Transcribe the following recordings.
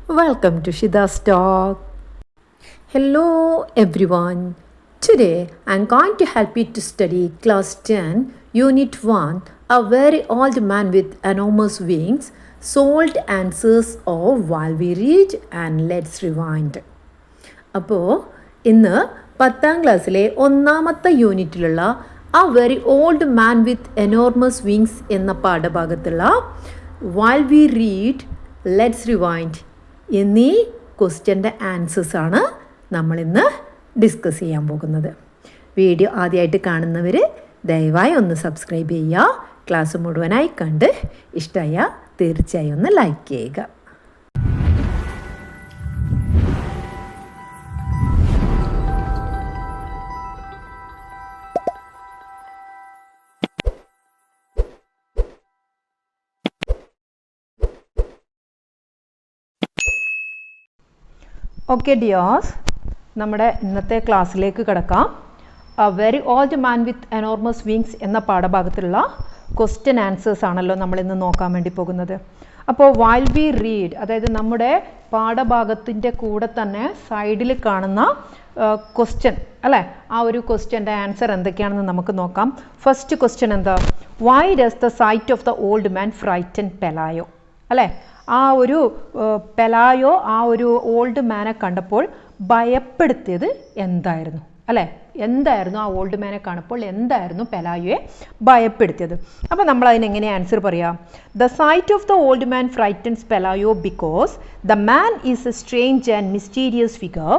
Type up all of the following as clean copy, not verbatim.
Welcome to Shida's Talk. Hello everyone. Today I'm going to help you to study Class 10, Unit 1, A Very Old Man with Enormous Wings, Solved Answers of While We Read and Let's Rewind. അപ്പോൾ ഇന്ന് 10ാം ക്ലാസ്സിലെ ഒന്നാമത്തെ യൂണിറ്റിലുള്ള A Very Old Man with Enormous Wings എന്ന പാഠഭാഗത്തുള്ള While We Read, Let's Rewind എന്നീ ക്വസ്റ്റ്യൻ്റെ ആൻസേഴ്സാണ് നമ്മളിന്ന് discuss ചെയ്യാൻ പോകുന്നത്. Video ആദ്യമായിട്ട് കാണുന്നവർ ദയവായി ഒന്ന് സബ്സ്ക്രൈബ് ചെയ്യുക. ക്ലാസ് മുഴുവനായി കണ്ട് ഇഷ്ടമായ തീർച്ചയായും ഒന്ന് ലൈക്ക് ചെയ്യുക. ഓക്കെ ഡിയേഴ്സ്, നമ്മുടെ ഇന്നത്തെ ക്ലാസ്സിലേക്ക് കിടക്കാം. A very old man with enormous wings എന്ന പാഠഭാഗത്തിലുള്ള ക്വസ്റ്റ്യൻ ആൻസേഴ്സ് ആണല്ലോ നമ്മളിന്ന് നോക്കാൻ വേണ്ടി പോകുന്നത്. അപ്പോൾ വൈൽ വി റീഡ്, അതായത് നമ്മുടെ പാഠഭാഗത്തിൻ്റെ കൂടെ തന്നെ സൈഡിൽ കാണുന്ന ക്വസ്റ്റ്യൻ അല്ലേ, ആ ഒരു ക്വസ്റ്റ്യൻ്റെ ആൻസർ എന്തൊക്കെയാണെന്ന് നമുക്ക് നോക്കാം. ഫസ്റ്റ് ക്വസ്റ്റ്യൻ എന്താ? Why does the sight of the old man frighten Pelayo അല്ലേ? ആ ഒരു പെലായോ ആ ഒരു ഓൾഡ് മാനെ കണ്ടപ്പോൾ ഭയപ്പെടുത്തിയത് എന്തായിരുന്നു അല്ലേ? എന്തായിരുന്നു ആ ഓൾഡ് മാനെ കാണപ്പോൾ എന്തായിരുന്നു പെലായോയെ ഭയപ്പെടുത്തിയത്? അപ്പോൾ നമ്മൾ അതിനെങ്ങനെ ആൻസർ പറയാം? The sight of the old man frightens Pelayo because the man is a strange and mysterious figure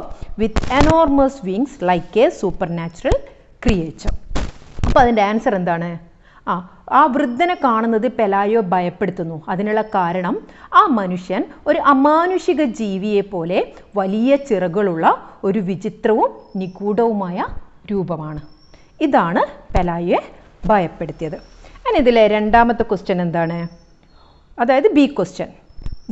with enormous wings like a supernatural creature. അപ്പോൾ അതിൻ്റെ ആൻസർ എന്താണ്? ആ വൃദ്ധനെ കാണുന്നത് പെലായോ ഭയപ്പെടുത്തുന്നു. അതിനുള്ള കാരണം ആ മനുഷ്യൻ ഒരു അമാനുഷിക ജീവിയെ പോലെ വലിയ ചിറകുകളുള്ള ഒരു വിചിത്രവും നിഗൂഢവുമായ രൂപമാണ്. ഇതാണ് പെലായോയെ ഭയപ്പെടുത്തിയത്. ഇനി ഇതിലെ രണ്ടാമത്തെ ക്വസ്റ്റ്യൻ എന്താണ്? അതായത് B question,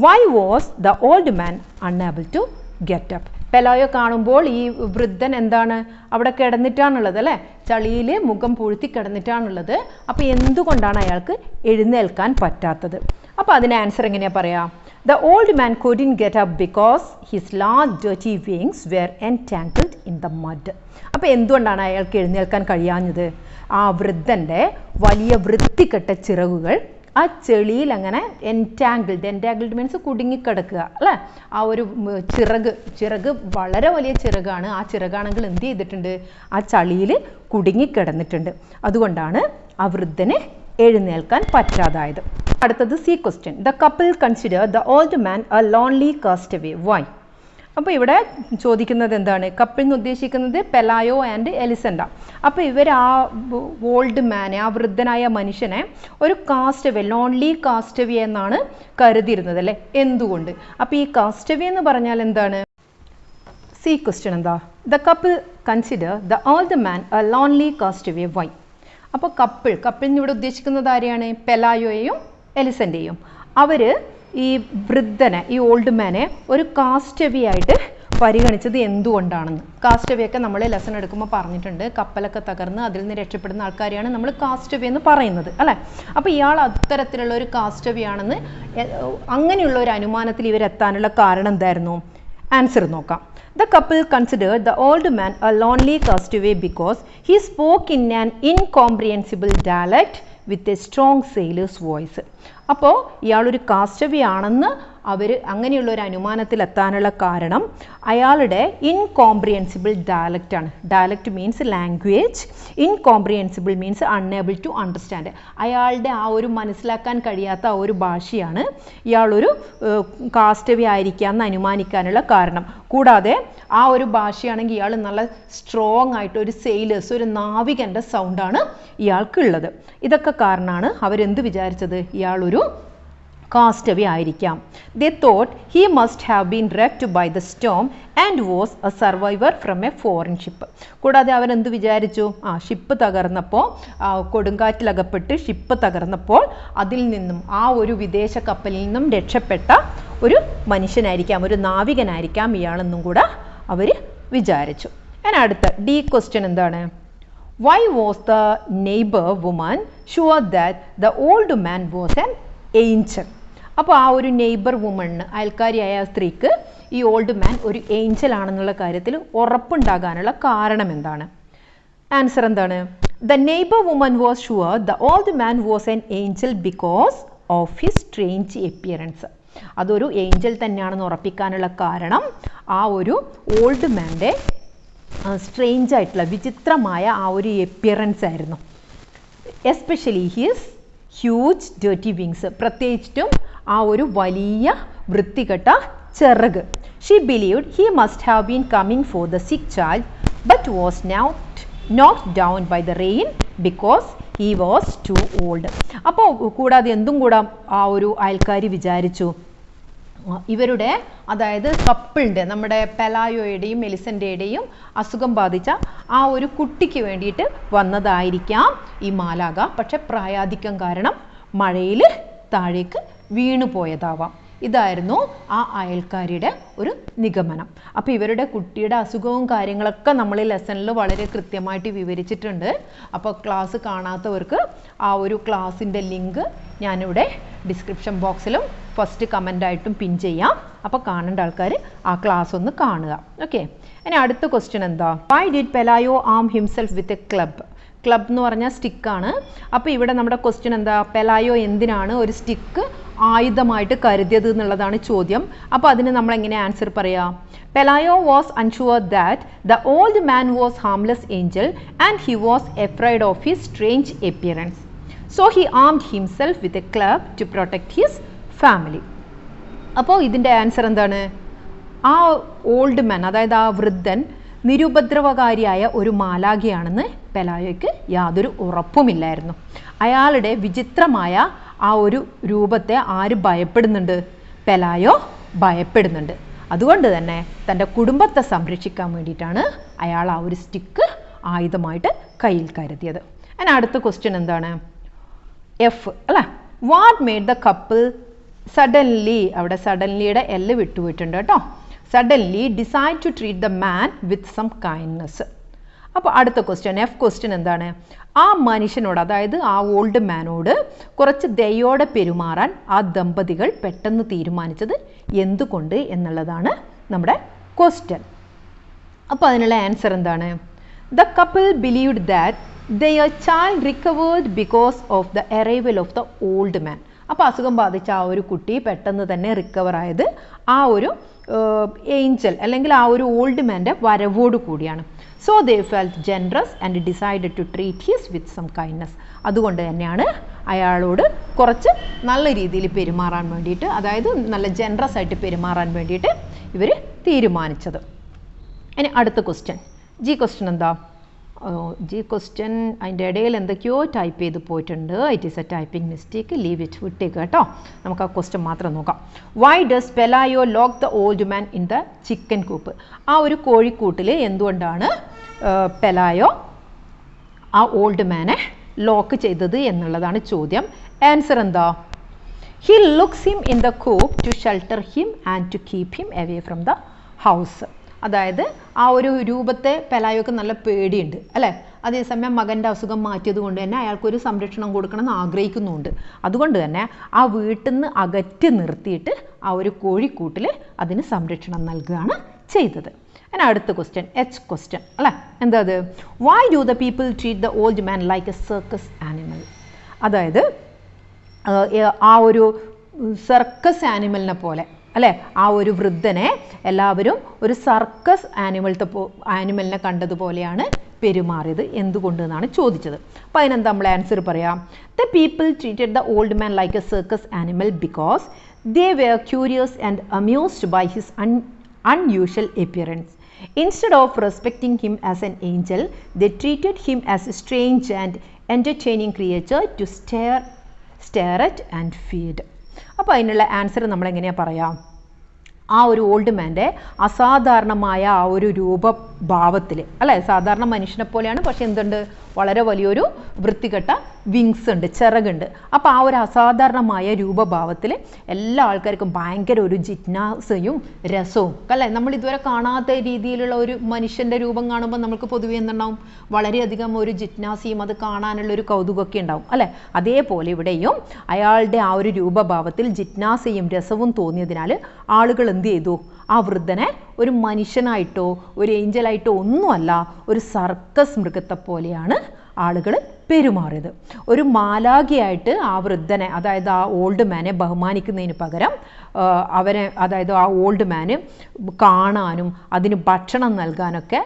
why was the old man unable to get up? Pelayo കാണുമ്പോൾ ഈ വൃദ്ധൻ എന്താണ് അവിടെ കിടന്നിട്ടാണുള്ളത് അല്ലേ? ചളിയിൽ മുഖം പൂഴ്ത്തി കിടന്നിട്ടാണുള്ളത്. അപ്പോൾ എന്തുകൊണ്ടാണ് അയാൾക്ക് എഴുന്നേൽക്കാൻ പറ്റാത്തത്? അപ്പോൾ അതിന് ആൻസർ എങ്ങനെയാണ് പറയാം? The old man couldn't get up because his large dirty wings were entangled in the mud. അപ്പോൾ എന്തുകൊണ്ടാണ് അയാൾക്ക് എഴുന്നേൽക്കാൻ കഴിയാഞ്ഞത്? ആ വൃദ്ധൻ്റെ വലിയ വൃത്തികെട്ട ചിറകുകൾ ആ ചെളിയിൽ അങ്ങനെ എൻറ്റാങ്കിൾഡ് മീൻസ് കുടുങ്ങിക്കിടക്കുക അല്ലേ? ആ ഒരു ചിറക് വളരെ വലിയ ചിറകാണ്. ആ ചിറകാണെങ്കിൽ എന്ത് ചെയ്തിട്ടുണ്ട്? ആ ചളിയിൽ കുടുങ്ങിക്കിടന്നിട്ടുണ്ട്. അതുകൊണ്ടാണ് ആ വൃദ്ധന് എഴുന്നേൽക്കാൻ പറ്റാതായത്. അടുത്തത് C question, the couple consider the old man a lonely castaway, why? അപ്പോൾ ഇവിടെ ചോദിക്കുന്നത് എന്താണ്? കപ്പിൾ എന്ന് ഉദ്ദേശിക്കുന്നത് പെലായോ ആൻഡ് എലിസണ്ട. അപ്പോൾ ഇവർ ആ ഓൾഡ് മാനെ, ആ വൃദ്ധനായ മനുഷ്യനെ ഒരു കാസ്റ്റവേ, ലോൺലി കാസ്റ്റവേ എന്നാണ് കരുതിയിരുന്നത് അല്ലേ? എന്തുകൊണ്ട്? അപ്പോൾ ഈ കാസ്റ്റവേ എന്ന് പറഞ്ഞാൽ എന്താണ്? സി ക്വസ്റ്റ്യൻ എന്താ? The couple consider the old man a lonely castaway, why? അപ്പോൾ കപ്പിളിന് ഇവിടെ ഉദ്ദേശിക്കുന്നത് ആരെയാണ്? പെലായോയെയും എലിസൻ്റെയും. അവർ ഈ വൃദ്ധനെ, ഈ ഓൾഡ് മാനെ ഒരു കാസ്റ്റവേ ആയിട്ട് പരിഗണിച്ചത് എന്തുകൊണ്ടാണെന്ന്. കാസ്റ്റവേ ഒക്കെ നമ്മൾ ലെസൺ എടുക്കുമ്പോൾ പറഞ്ഞിട്ടുണ്ട്. കപ്പലൊക്കെ തകർന്ന് അതിൽ നിന്ന് രക്ഷപ്പെടുന്ന ആൾക്കാരെയാണ് നമ്മൾ കാസ്റ്റവേ എന്ന് പറയുന്നത് അല്ലേ? അപ്പോൾ ഇയാൾ അത്തരത്തിലുള്ള ഒരു കാസ്റ്റവേ ആണെന്ന് അങ്ങനെയുള്ള ഒരു അനുമാനത്തിൽ ഇവരെത്താനുള്ള കാരണം എന്തായിരുന്നു? ആൻസർ നോക്കാം. The couple considered the old man a lonely castaway because he spoke in an incomprehensible dialect with a strong sailor's voice. അപ്പോൾ ഇയാളൊരു കാസ്റ്റവേ ആണെന്ന് അവർ അങ്ങനെയുള്ള ഒരു അനുമാനത്തിലെത്താനുള്ള കാരണം അയാളുടെ ഇൻകോംപ്രിഹെൻസിബിൾ ഡയലക്റ്റ് ആണ്. Dialect means language, incomprehensible means unable to understand. അയാളുടെ ആ ഒരു മനസ്സിലാക്കാൻ കഴിയാത്ത ആ ഒരു ഭാഷയാണ് ഇയാളൊരു കാസ്റ്റവേ ആയിരിക്കാമെന്ന് അനുമാനിക്കാനുള്ള കാരണം. കൂടാതെ ആ ഒരു ഭാഷയാണെങ്കിൽ ഇയാൾ നല്ല സ്ട്രോങ് ആയിട്ട് ഒരു സെയിലേഴ്സ്, ഒരു നാവികൻ്റെ സൗണ്ടാണ് ഇയാൾക്കുള്ളത്. ഇതൊക്കെ കാരണമാണ് അവരെന്ത് വിചാരിച്ചത്? ഇയാളൊരു കാസ്റ്റവേ ആയിരിക്കാം. They thought he must have been wrecked by the storm and was a survivor from a foreign ship. കൂടാതെ അവരെന്ത് വിചാരിച്ചു? ഷിപ്പ് തകർന്നപ്പോൾ, കൊടുങ്കാറ്റിലകപ്പെട്ട് ഷിപ്പ് തകർന്നപ്പോൾ അതിൽ നിന്നും ആ ഒരു വിദേശ കപ്പലിൽ നിന്നും രക്ഷപ്പെട്ട ഒരു മനുഷ്യനായിരിക്കാം, ഒരു നാവികനായിരിക്കാം ഇയാളെന്നും കൂടെ അവർ വിചാരിച്ചു. അടുത്ത ഡി ക്വസ്റ്റ്യൻ എന്താണ്? Why was the neighbor woman sure that the old man was an angel? അപ്പോൾ ആ ഒരു നെയ്ബർ വുമണിന്, അയൽക്കാരിയായ സ്ത്രീക്ക് ഈ ഓൾഡ് മാൻ ഒരു ഏഞ്ചൽ ആണെന്നുള്ള കാര്യത്തിൽ ഉറപ്പുണ്ടാകാനുള്ള കാരണം എന്താണ്? ആൻസർ എന്താണ്? The neighbour woman was sure the old man was an Angel because of his strange appearance. അതൊരു ഏഞ്ചൽ തന്നെയാണെന്ന് ഉറപ്പിക്കാനുള്ള കാരണം ആ ഒരു ഓൾഡ് മാൻ്റെ സ്ട്രേഞ്ച് ആയിട്ടുള്ള വിചിത്രമായ ആ ഒരു അപ്പിയറൻസ് ആയിരുന്നു. Especially his huge dirty wings, പ്രത്യേകിച്ചും ആ ഒരു വലിയ വൃത്തികെട്ട ചിറക്. She believed he must have been coming for the സിക്ക് child but was knocked down by the rain because he was too old. അപ്പോൾ കൂടാതെ എന്തും കൂടെ ആ ഒരു അയൽക്കാരി വിചാരിച്ചു, ഇവരുടെ, അതായത് കപ്പിളിൻ്റെ, നമ്മുടെ പെലായോയുടെയും മെലിസൻ്റെയുടെയും അസുഖം ബാധിച്ച ആ ഒരു കുട്ടിക്ക് വേണ്ടിയിട്ട് വന്നതായിരിക്കാം ഈ മാലാഖ. പക്ഷെ പ്രായാധിക്യം കാരണം മഴയിൽ താഴേക്ക് വീണു പോയതാവാം. ഇതായിരുന്നു ആ അയൽക്കാരിയുടെ ഒരു നിഗമനം. അപ്പോൾ ഇവരുടെ കുട്ടിയുടെ അസുഖവും കാര്യങ്ങളൊക്കെ നമ്മൾ ഈ ലെസണിൽ വളരെ കൃത്യമായിട്ട് വിവരിച്ചിട്ടുണ്ട്. അപ്പോൾ ക്ലാസ് കാണാത്തവർക്ക് ആ ഒരു ക്ലാസ്സിൻ്റെ ലിങ്ക് ഞാനിവിടെ ഡിസ്ക്രിപ്ഷൻ ബോക്സിലും ഫസ്റ്റ് കമൻ്റായിട്ടും പിൻ ചെയ്യാം. അപ്പോൾ കാണേണ്ട ആൾക്കാർ ആ ക്ലാസ് ഒന്ന് കാണുക. ഓക്കെ, ഇനി അടുത്ത ക്വസ്റ്റ്യൻ എന്താ? Why did Pelayo arm himself with a club? Club എന്ന് പറഞ്ഞാൽ സ്റ്റിക്കാണ്. അപ്പോൾ ഇവിടെ നമ്മുടെ ക്വസ്റ്റ്യൻ എന്താ? പെലായോ എന്തിനാണ് ഒരു സ്റ്റിക്ക് ആയുധമായിട്ട് കരുതിയത് എന്നുള്ളതാണ് ചോദ്യം. അപ്പോൾ അതിന് നമ്മൾ എങ്ങനെ ആൻസർ പറയാം? Pelayo was unsure that the old man was harmless angel and he was afraid of his strange appearance. So he armed himself with a club to protect his family. അപ്പോൾ ഇതിൻ്റെ ആൻസർ എന്താണ്? ആ old മാൻ, അതായത് ആ വൃദ്ധൻ നിരുപദ്രവകാരിയായ ഒരു മാലാഖയാണെന്ന് പെലായോയ്ക്ക് യാതൊരു ഉറപ്പുമില്ലായിരുന്നു. അയാളുടെ വിചിത്രമായ ആ ഒരു രൂപത്തെ ആര് ഭയപ്പെടുന്നുണ്ട്? പെലായോ ഭയപ്പെടുന്നുണ്ട്. അതുകൊണ്ട് തന്നെ തൻ്റെ കുടുംബത്തെ സംരക്ഷിക്കാൻ വേണ്ടിയിട്ടാണ് അയാൾ ആ ഒരു സ്റ്റിക്ക് ആയുധമായിട്ട് കയ്യിൽ കരുതിയത്. അതിന് അടുത്ത ക്വസ്റ്റ്യൻ എന്താണ്? എഫ് അല്ലേ. What made the couple suddenly, അവിടെ സഡൻലിയുടെ എല്ല് വിട്ടുപോയിട്ടുണ്ട് കേട്ടോ. Suddenly decide to treat the man with some kindness. അപ്പോൾ അടുത്ത ക്വസ്റ്റ്യൻ, എഫ് ക്വസ്റ്റ്യൻ എന്താണ്? ആ മനുഷ്യനോട്, അതായത് ആ ഓൾഡ് മാനോട് കുറച്ച് ദയോടെ പെരുമാറാൻ ആ ദമ്പതികൾ പെട്ടെന്ന് തീരുമാനിച്ചത് എന്തുകൊണ്ട് എന്നുള്ളതാണ് നമ്മുടെ ക്വസ്റ്റ്യൻ. അപ്പോൾ അതിനുള്ള ആൻസർ എന്താണ്? The couple believed that their child recovered because of the arrival of the old man. അപ്പോൾ അസുഖം ബാധിച്ച ആ ഒരു കുട്ടി പെട്ടെന്ന് തന്നെ റിക്കവർ ആയത് ആ ഒരു ഏഞ്ചൽ അല്ലെങ്കിൽ ആ ഒരു ഓൾഡ് മാൻ്റെ വരവോട് കൂടിയാണ്. So they felt generous and decided to treat his with some kindness. അതുകൊണ്ട് തന്നെയാണ് അയാളോട് കുറച്ച് നല്ല രീതിയിൽ പെരുമാറാൻ വേണ്ടിയിട്ട്, അതായത് നല്ല ജനറസ് ആയിട്ട് പെരുമാറാൻ വേണ്ടിയിട്ട് ഇവർ തീരുമാനിച്ചത്. ഇനി അടുത്ത ക്വസ്റ്റ്യൻ, ജി ക്വസ്റ്റ്യൻ എന്താ? ജി ക്വസ്റ്റ്യൻ അതിൻ്റെ ഇടയിൽ എന്തൊക്കെയോ ടൈപ്പ് ചെയ്ത് പോയിട്ടുണ്ട്. It is a typing mistake, leave it, വിട്ടേക്ക് കേട്ടോ. നമുക്ക് ആ ക്വസ്റ്റ്യൻ മാത്രം നോക്കാം. Why does Pelayo lock the old man in the chicken coop? ആ ഒരു കോഴിക്കൂട്ടിൽ എന്തുകൊണ്ടാണ് പെലായോ ആ ഓൾഡ് മാനെ ലോക്ക് ചെയ്തത് എന്നുള്ളതാണ് ചോദ്യം. ആൻസർ എന്താ? He locks him in the coop to shelter him and to keep him away from the house. അതായത് ആ ഒരു രൂപത്തെ പെലായോക്ക് നല്ല പേടിയുണ്ട് അല്ലേ. അതേസമയം മകൻ്റെ അസുഖം മാറ്റിയത് കൊണ്ട് തന്നെ അയാൾക്കൊരു സംരക്ഷണം കൊടുക്കണം എന്ന് ആഗ്രഹിക്കുന്നുണ്ട്. അതുകൊണ്ട് തന്നെ ആ വീട്ടിൽ നിന്ന് അകറ്റി നിർത്തിയിട്ട് ആ ഒരു കോഴിക്കൂട്ടിൽ അതിന് സംരക്ഷണം നൽകുകയാണ് ചെയ്തത്. അതിന് അടുത്ത ക്വസ്റ്റ്യൻ, എച്ച് ക്വസ്റ്റ്യൻ അല്ലേ. എന്താ അത്? Why do the people treat the old man like a circus animal? അതായത് ആ ഒരു സർക്കസ് ആനിമലിനെ പോലെ അല്ലേ, ആ ഒരു വൃദ്ധനെ എല്ലാവരും ഒരു സർക്കസ് ആനിമലിനെ കണ്ടതുപോലെയാണ് പെരുമാറിയത്. എന്തുകൊണ്ട് എന്നാണ് ചോദിച്ചത്. അപ്പോൾ അതിനെന്താ നമ്മൾ ആൻസർ പറയാം? The people treated the old man like a circus animal because they were curious and amused by his unusual appearance. Instead of respecting him as an angel, they treated him as a strange and entertaining creature to stare at and feed. അപ്പോൾ അതിനുള്ള answer നമ്മൾ എങ്ങനെയാണ് പറയാം? ആ ഒരു old മാൻ്റെ അസാധാരണമായ ആ ഒരു രൂപഭാവത്തിൽ അല്ലേ, സാധാരണ മനുഷ്യനെ പോലെയാണ്, പക്ഷെ എന്തുണ്ട്, വളരെ വലിയൊരു വൃത്തികെട്ട വിങ്സ് ഉണ്ട്, ചിറകുണ്ട്. അപ്പോൾ ആ ഒരു അസാധാരണമായ രൂപഭാവത്തിൽ എല്ലാ ആൾക്കാർക്കും ഭയങ്കര ഒരു ജിജ്ഞാസയും രസവും അല്ലേ. നമ്മൾ ഇതുവരെ കാണാത്ത രീതിയിലുള്ള ഒരു മനുഷ്യൻ്റെ രൂപം കാണുമ്പോൾ നമുക്ക് പൊതുവേ എന്തുണ്ടാവും, വളരെയധികം ഒരു ജിജ്ഞാസയും അത് കാണാനുള്ള ഒരു കൗതുകമൊക്കെ ഉണ്ടാവും അല്ലേ. അതേപോലെ ഇവിടെയും അയാളുടെ ആ ഒരു രൂപഭാവത്തിൽ ജിജ്ഞാസയും രസവും തോന്നിയതിനാൽ ആളുകൾ എന്ത് ചെയ്തു, ആ വൃദ്ധനെ ഒരു മനുഷ്യനായിട്ടോ ഒരു ഏഞ്ചലായിട്ടോ ഒന്നുമല്ല, ഒരു സർക്കസ് മൃഗത്തെ പോലെയാണ് ആളുകൾ പെരുമാറിയത്. ഒരു മാലാഖയായിട്ട് ആ വൃദ്ധനെ, അതായത് ആ ഓൾഡ് മാനെ ബഹുമാനിക്കുന്നതിന് പകരം അവനെ, അതായത് ആ ഓൾഡ് മാന് കാണാനും അതിന് ഭക്ഷണം നൽകാനൊക്കെ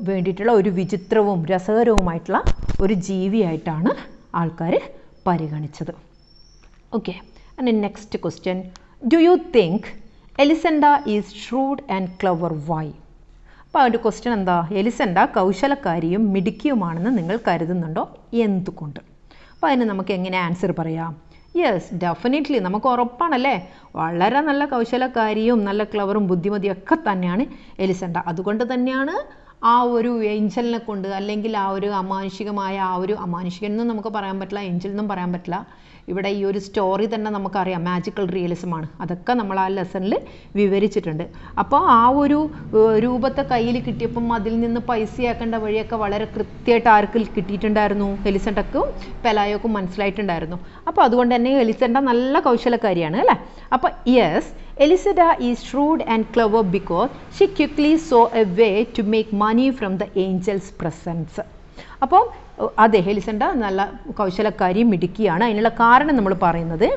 വേണ്ടിയിട്ടുള്ള ഒരു വിചിത്രവും രസകരവുമായിട്ടുള്ള ഒരു ജീവിയായിട്ടാണ് ആൾക്കാർ പരിഗണിച്ചത്. Okay, and next question, do you think Elisenda is shrewd and clever why? അപ്പോൾ അതിൻ്റെ ക്വസ്റ്റ്യൻ എന്താ, എലിസണ്ട കൗശലക്കാരിയും മിടുക്കിയുമാണെന്ന് നിങ്ങൾ കരുതുന്നുണ്ടോ, എന്തുകൊണ്ട്? അപ്പോൾ അതിന് നമുക്ക് എങ്ങനെ ആൻസർ പറയാം? യെസ്, ഡെഫിനറ്റ്ലി നമുക്ക് ഉറപ്പാണല്ലേ, വളരെ നല്ല കൗശലക്കാരിയും നല്ല ക്ലവറും ബുദ്ധിമതിയൊക്കെ തന്നെയാണ് എലിസണ്ട. അതുകൊണ്ട് തന്നെയാണ് ആ ഒരു ഏഞ്ചലിനെ കൊണ്ട്, അല്ലെങ്കിൽ ആ ഒരു അമാനുഷികമായ ആ ഒരു, അമാനുഷികൻ എന്നും നമുക്ക് പറയാൻ പറ്റില്ല, ഏഞ്ചൽ എന്നും പറയാൻ പറ്റില്ല. ഇവിടെ ഈ ഒരു സ്റ്റോറി തന്നെ നമുക്കറിയാം മാജിക്കൽ റിയലിസമാണ്, അതൊക്കെ നമ്മൾ ആ ലെസണിൽ വിവരിച്ചിട്ടുണ്ട്. അപ്പോൾ ആ ഒരു രൂപത്തെ കയ്യിൽ കിട്ടിയപ്പം അതിൽ നിന്ന് പൈസയാക്കേണ്ട വഴിയൊക്കെ വളരെ കൃത്യമായിട്ട് ആർക്ക് കിട്ടിയിട്ടുണ്ടായിരുന്നു, എലിസണ്ടക്കും പെലായോക്കും മനസ്സിലായിട്ടുണ്ടായിരുന്നു. അപ്പോൾ അതുകൊണ്ട് തന്നെ എലിസണ്ട നല്ല കൗശലക്കാരിയാണ് അല്ലേ. അപ്പോൾ yes, Elisada is shrewd and clever because she quickly saw a way to make money from the angel's presence. അപ്പോൾ അതെ, എലിസണ്ട നല്ല കൗശലക്കാരിയും മിടുക്കിയാണ്. അതിനുള്ള കാരണം നമ്മൾ പറയുന്നത്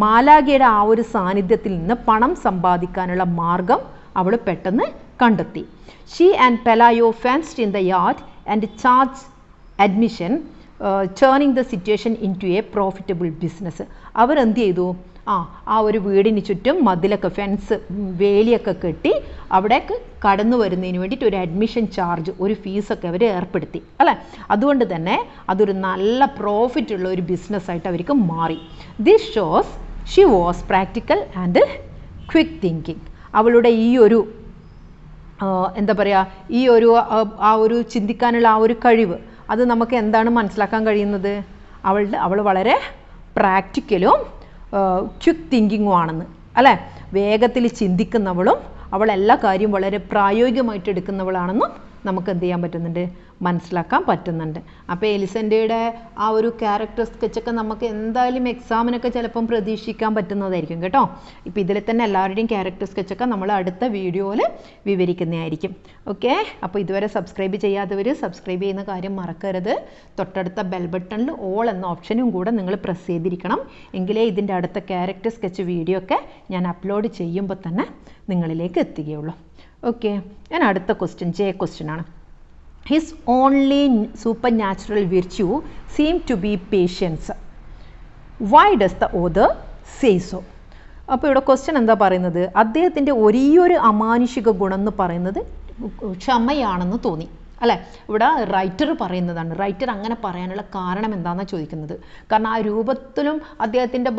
മാലാഖയുടെ ആ ഒരു സാന്നിധ്യത്തിൽ നിന്ന് പണം സമ്പാദിക്കാനുള്ള മാർഗം അവൾ പെട്ടെന്ന് കണ്ടെത്തി. She and Pelayo fenced in the yard and charged admission, turning the situation into a profitable business. അവർ എന്ത് ചെയ്തു, ആ ഒരു വീടിന് ചുറ്റും മതിലൊക്കെ, ഫെൻസ്, വേലിയൊക്കെ കെട്ടി അവിടേക്ക് കടന്നു വരുന്നതിന് വേണ്ടിയിട്ട് ഒരു അഡ്മിഷൻ ചാർജ്, ഒരു ഫീസൊക്കെ അവർ ഏർപ്പെടുത്തി അല്ലേ. അതുകൊണ്ട് തന്നെ അതൊരു നല്ല പ്രോഫിറ്റ് ഉള്ള ഒരു ബിസിനസ്സായിട്ട് അവർക്ക് മാറി. This shows she was practical and quick thinking. അവളുടെ ഈ ഒരു എന്താ പറയുക, ഈ ഒരു ആ ഒരു ചിന്തിക്കാനുള്ള ആ ഒരു കഴിവ്, അത് നമുക്ക് എന്താണ് മനസ്സിലാക്കാൻ കഴിയുന്നത്, അവൾ വളരെ പ്രാക്ടിക്കലും ക്വിക്ക് തിങ്കിങ്ങും ആണെന്ന് അല്ലേ. വേഗത്തിൽ ചിന്തിക്കുന്നവളും അവൾ എല്ലാ കാര്യവും വളരെ പ്രായോഗികമായിട്ട് എടുക്കുന്നവളാണെന്നും നമുക്ക് എന്ത് ചെയ്യാൻ പറ്റുന്നുണ്ട്, മനസ്സിലാക്കാൻ പറ്റുന്നുണ്ട്. അപ്പോൾ എലിസണ്ടയുടെ ആ ഒരു ക്യാരക്ടർ സ്കെച്ചൊക്കെ നമുക്ക് എന്തായാലും എക്സാമിനൊക്കെ ചിലപ്പം പ്രതീക്ഷിക്കാൻ പറ്റുന്നതായിരിക്കും കേട്ടോ. ഇപ്പോൾ ഇതിൽ തന്നെ എല്ലാവരുടെയും ക്യാരക്ടർ സ്കെച്ചൊക്കെ നമ്മൾ അടുത്ത വീഡിയോയിൽ വിവരിക്കുന്നതായിരിക്കും. ഓക്കെ, അപ്പോൾ ഇതുവരെ സബ്സ്ക്രൈബ് ചെയ്യാത്തവർ സബ്സ്ക്രൈബ് ചെയ്യുന്ന കാര്യം മറക്കരുത്. തൊട്ടടുത്ത ബെൽ ബട്ടണിൽ ഓൾ എന്ന ഓപ്ഷനും കൂടെ നിങ്ങൾ പ്രസ് ചെയ്തിരിക്കണം. എങ്കിലേ ഇതിൻ്റെ അടുത്ത ക്യാരക്ടർ സ്കെച്ച് വീഡിയോ ഒക്കെ ഞാൻ അപ്ലോഡ് ചെയ്യുമ്പോൾ തന്നെ നിങ്ങളിലേക്ക് എത്തുകയുള്ളൂ. ഓക്കെ, ഞാൻ അടുത്ത ക്വസ്റ്റ്യൻ ജെ ക്വസ്റ്റ്യൻ ആണ്. His only supernatural virtue seem to be patience. Why does the author say so? അപ്പോൾ ഇവിടെ ക്വസ്റ്റ്യൻ എന്താ പറയുന്നത്, അദ്ദേഹത്തിൻ്റെ ഒരേയൊരു അമാനുഷിക ഗുണം എന്ന് പറയുന്നത് ക്ഷമയാണെന്ന് തോന്നി അല്ലേ. ഇവിടെ റൈറ്റർ പറയുന്നതാണ്. റൈറ്റർ അങ്ങനെ പറയാനുള്ള കാരണം എന്താണെന്നാണ് ചോദിക്കുന്നത്. കാരണം ആ രൂപത്തിലും അദ്ദേഹത്തിൻ്റെ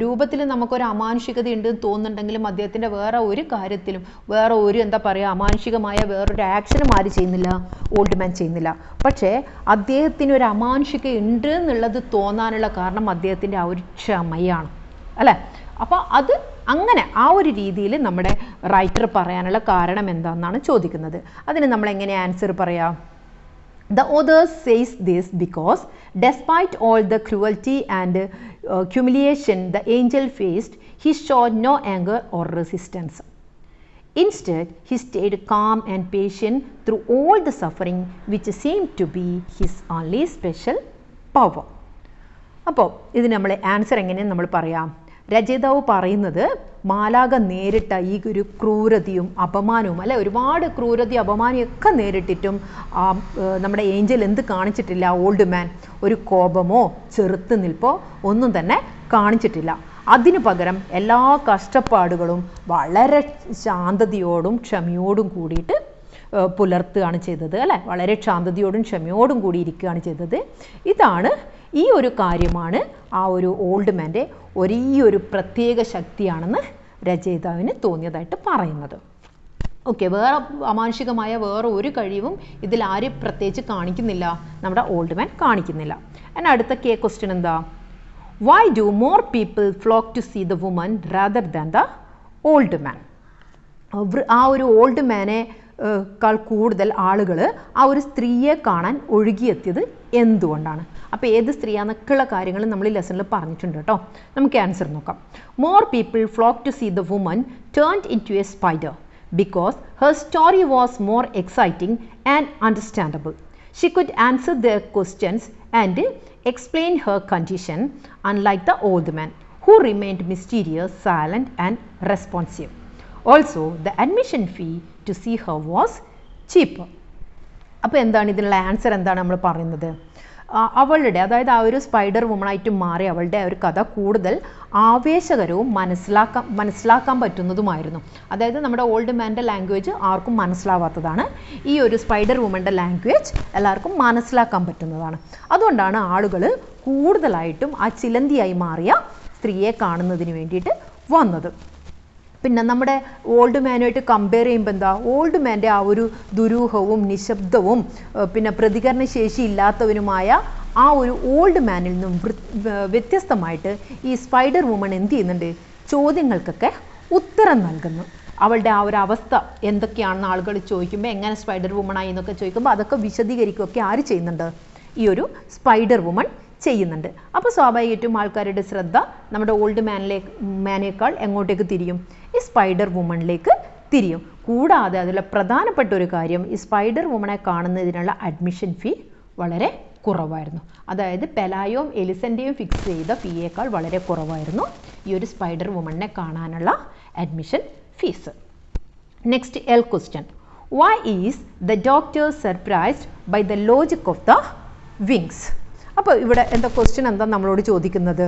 രൂപത്തിൽ നമുക്കൊരു അമാനുഷികത ഉണ്ടെന്ന് തോന്നുന്നുണ്ടെങ്കിലും അദ്ദേഹത്തിൻ്റെ വേറെ ഒരു കാര്യത്തിലും വേറെ ഒരു എന്താ പറയുക അമാനുഷികമായ വേറൊരു ആക്ഷനും ആര് ചെയ്യുന്നില്ല, ഓൾഡ് മാൻ ചെയ്യുന്നില്ല. പക്ഷേ അദ്ദേഹത്തിന് ഒരു അമാനുഷിക ഉണ്ട് എന്നുള്ളത് തോന്നാനുള്ള കാരണം അദ്ദേഹത്തിൻ്റെ ആ ഒരു ക്ഷമയാണ് അല്ലേ. അപ്പോൾ അത് അങ്ങനെ ആ ഒരു രീതിയിൽ നമ്മുടെ റൈറ്റർ പറയാനുള്ള കാരണം എന്താണെന്നാണ് ചോദിക്കുന്നത്. അതിന് നമ്മൾ എങ്ങനെ ആൻസർ പറയാം? The author says this because despite all the cruelty and humiliation the angel faced, he showed no anger or resistance. Instead, he stayed calm and patient through all the suffering, which seemed to be his only special power. അപ്പോൾ ഇതിന് നമ്മൾ answer എങ്ങനെയെന്ന് നമ്മൾ പറയാം. രചയിതാവ് പറയുന്നത് മാലാഖ നേരിട്ട ഈ ഒരു ക്രൂരതയും അപമാനവും അല്ലെ, ഒരുപാട് ക്രൂരതയും അപമാനമൊക്കെ നേരിട്ടിട്ടും നമ്മുടെ ഏഞ്ചൽ എന്ത് കാണിച്ചിട്ടില്ല, ഓൾഡ് മാൻ ഒരു കോപമോ ചെറുത്ത് നിൽപ്പോ ഒന്നും തന്നെ കാണിച്ചിട്ടില്ല. അതിനു പകരം എല്ലാ കഷ്ടപ്പാടുകളും വളരെ ശാന്തതയോടും ക്ഷമയോടും കൂടിയിട്ട് പുലർത്തുകയാണ് ചെയ്തത് അല്ലേ. വളരെ ശാന്തതയോടും ക്ഷമയോടും കൂടി ഇരിക്കുകയാണ് ചെയ്തത്. ഇതാണ്, ഈ ഒരു കാര്യമാണ് ആ ഒരു ഓൾഡ് മാൻ്റെ ഒരേ ഒരു പ്രത്യേക ശക്തിയാണെന്ന് രചയിതാവിന് തോന്നിയതായിട്ട് പറയുന്നത്. ഓക്കെ, വേറെ അമാനുഷികമായ വേറെ ഒരു കഴിവും ഇതിൽ ആരും പ്രത്യേകിച്ച് കാണിക്കുന്നില്ല, നമ്മുടെ ഓൾഡ് മാൻ കാണിക്കുന്നില്ല. ആൻഡ് അടുത്ത ക്വസ്റ്റ്യൻ എന്താ? Why do more people flock to see the woman rather than the old man? ആ ഒരു ഓൾഡ് മാനെ ക്കാൾ കൂടുതൽ ആളുകൾ ആ ഒരു സ്ത്രീയെ കാണാൻ ഒഴുകിയെത്തിയത് എന്തുകൊണ്ടാണ്? അപ്പോൾ ഏത് സ്ത്രീയാന്നൊക്കെയുള്ള കാര്യങ്ങൾ നമ്മൾ ഈ ലെസണിൽ പറഞ്ഞിട്ടുണ്ട് കേട്ടോ. നമുക്ക് ആൻസർ നോക്കാം. More people flock to see the woman turned into a spider because her story was more exciting and understandable. She could answer their questions and explain her condition, unlike the old man, who remained mysterious, silent and responsive. Also, the admission fee to see her was cheaper. അപ്പോൾ എന്താണ് ഇതിനുള്ള answer? എന്താണ് നമ്മൾ പറയുന്നത്? അവളുടെ, അതായത് ആ ഒരു സ്പൈഡർ വുമണായിട്ട് മാറി അവളുടെ ആ ഒരു കഥ കൂടുതൽ ആവേശകരവും മനസ്സിലാക്കാൻ പറ്റുന്നതുമായിരുന്നു. അതായത് നമ്മുടെ ഓൾഡ് മാൻ്റെ ലാംഗ്വേജ് ആർക്കും മനസ്സിലാവാത്തതാണ്, ഈ ഒരു സ്പൈഡർ വുമൻ്റെ ലാംഗ്വേജ് എല്ലാവർക്കും മനസ്സിലാക്കാൻ പറ്റുന്നതാണ്. അതുകൊണ്ടാണ് ആളുകൾ കൂടുതലായിട്ടും ആ ചിലന്തിയായി മാറിയ സ്ത്രീയെ കാണുന്നതിന് വേണ്ടിയിട്ട് വന്നത്. പിന്നെ നമ്മുടെ ഓൾഡ് മാനുമായിട്ട് കമ്പയർ ചെയ്യുമ്പോൾ എന്താ, ഓൾഡ് മാൻ്റെ ആ ഒരു ദുരൂഹവും നിശബ്ദവും പിന്നെ പ്രതികരണശേഷി ഇല്ലാത്തവനുമായ ആ ഒരു ഓൾഡ് മാനിൽ നിന്നും വ്യത്യസ്തമായിട്ട് ഈ സ്പൈഡർ വുമൺ എന്ത് ചെയ്യുന്നുണ്ട്? ചോദ്യങ്ങൾക്കൊക്കെ ഉത്തരം നൽകുന്നു. അവളുടെ ആ ഒരു അവസ്ഥ എന്തൊക്കെയാണെന്ന് ആളുകൾ ചോദിക്കുമ്പോൾ എങ്ങനെ സ്പൈഡർ വുമണായി എന്നൊക്കെ ചോദിക്കുമ്പോൾ അതൊക്കെ വിശദീകരിക്കുകയൊക്കെ ആര് ചെയ്യുന്നുണ്ട്? ഈ ഒരു സ്പൈഡർ വുമൺ ചെയ്യുന്നുണ്ട്. അപ്പോൾ സ്വാഭാവികമായിട്ടും ആൾക്കാരുടെ ശ്രദ്ധ നമ്മുടെ ഓൾഡ് മാനേക്കാൾ എങ്ങോട്ടേക്ക് തിരിയും? ഈ സ്പൈഡർ വുമണിലേക്ക് തിരിയും. കൂടാതെ അതിലുള്ള പ്രധാനപ്പെട്ട ഒരു കാര്യം, ഈ സ്പൈഡർ വുമണെ കാണുന്നതിനുള്ള അഡ്മിഷൻ ഫീ വളരെ കുറവായിരുന്നു. അതായത് പെലായോയും എലിസൻ്റെയും ഫിക്സ് ചെയ്ത ഫീയേക്കാൾ വളരെ കുറവായിരുന്നു ഈ ഒരു സ്പൈഡർ വുമണിനെ കാണാനുള്ള admission fees. Next question. Why is the doctor surprised by the logic of the wings? അപ്പോൾ ഇവിടെ എന്താ ക്വസ്റ്റ്യൻ എന്താ നമ്മളോട് ചോദിക്കുന്നത്?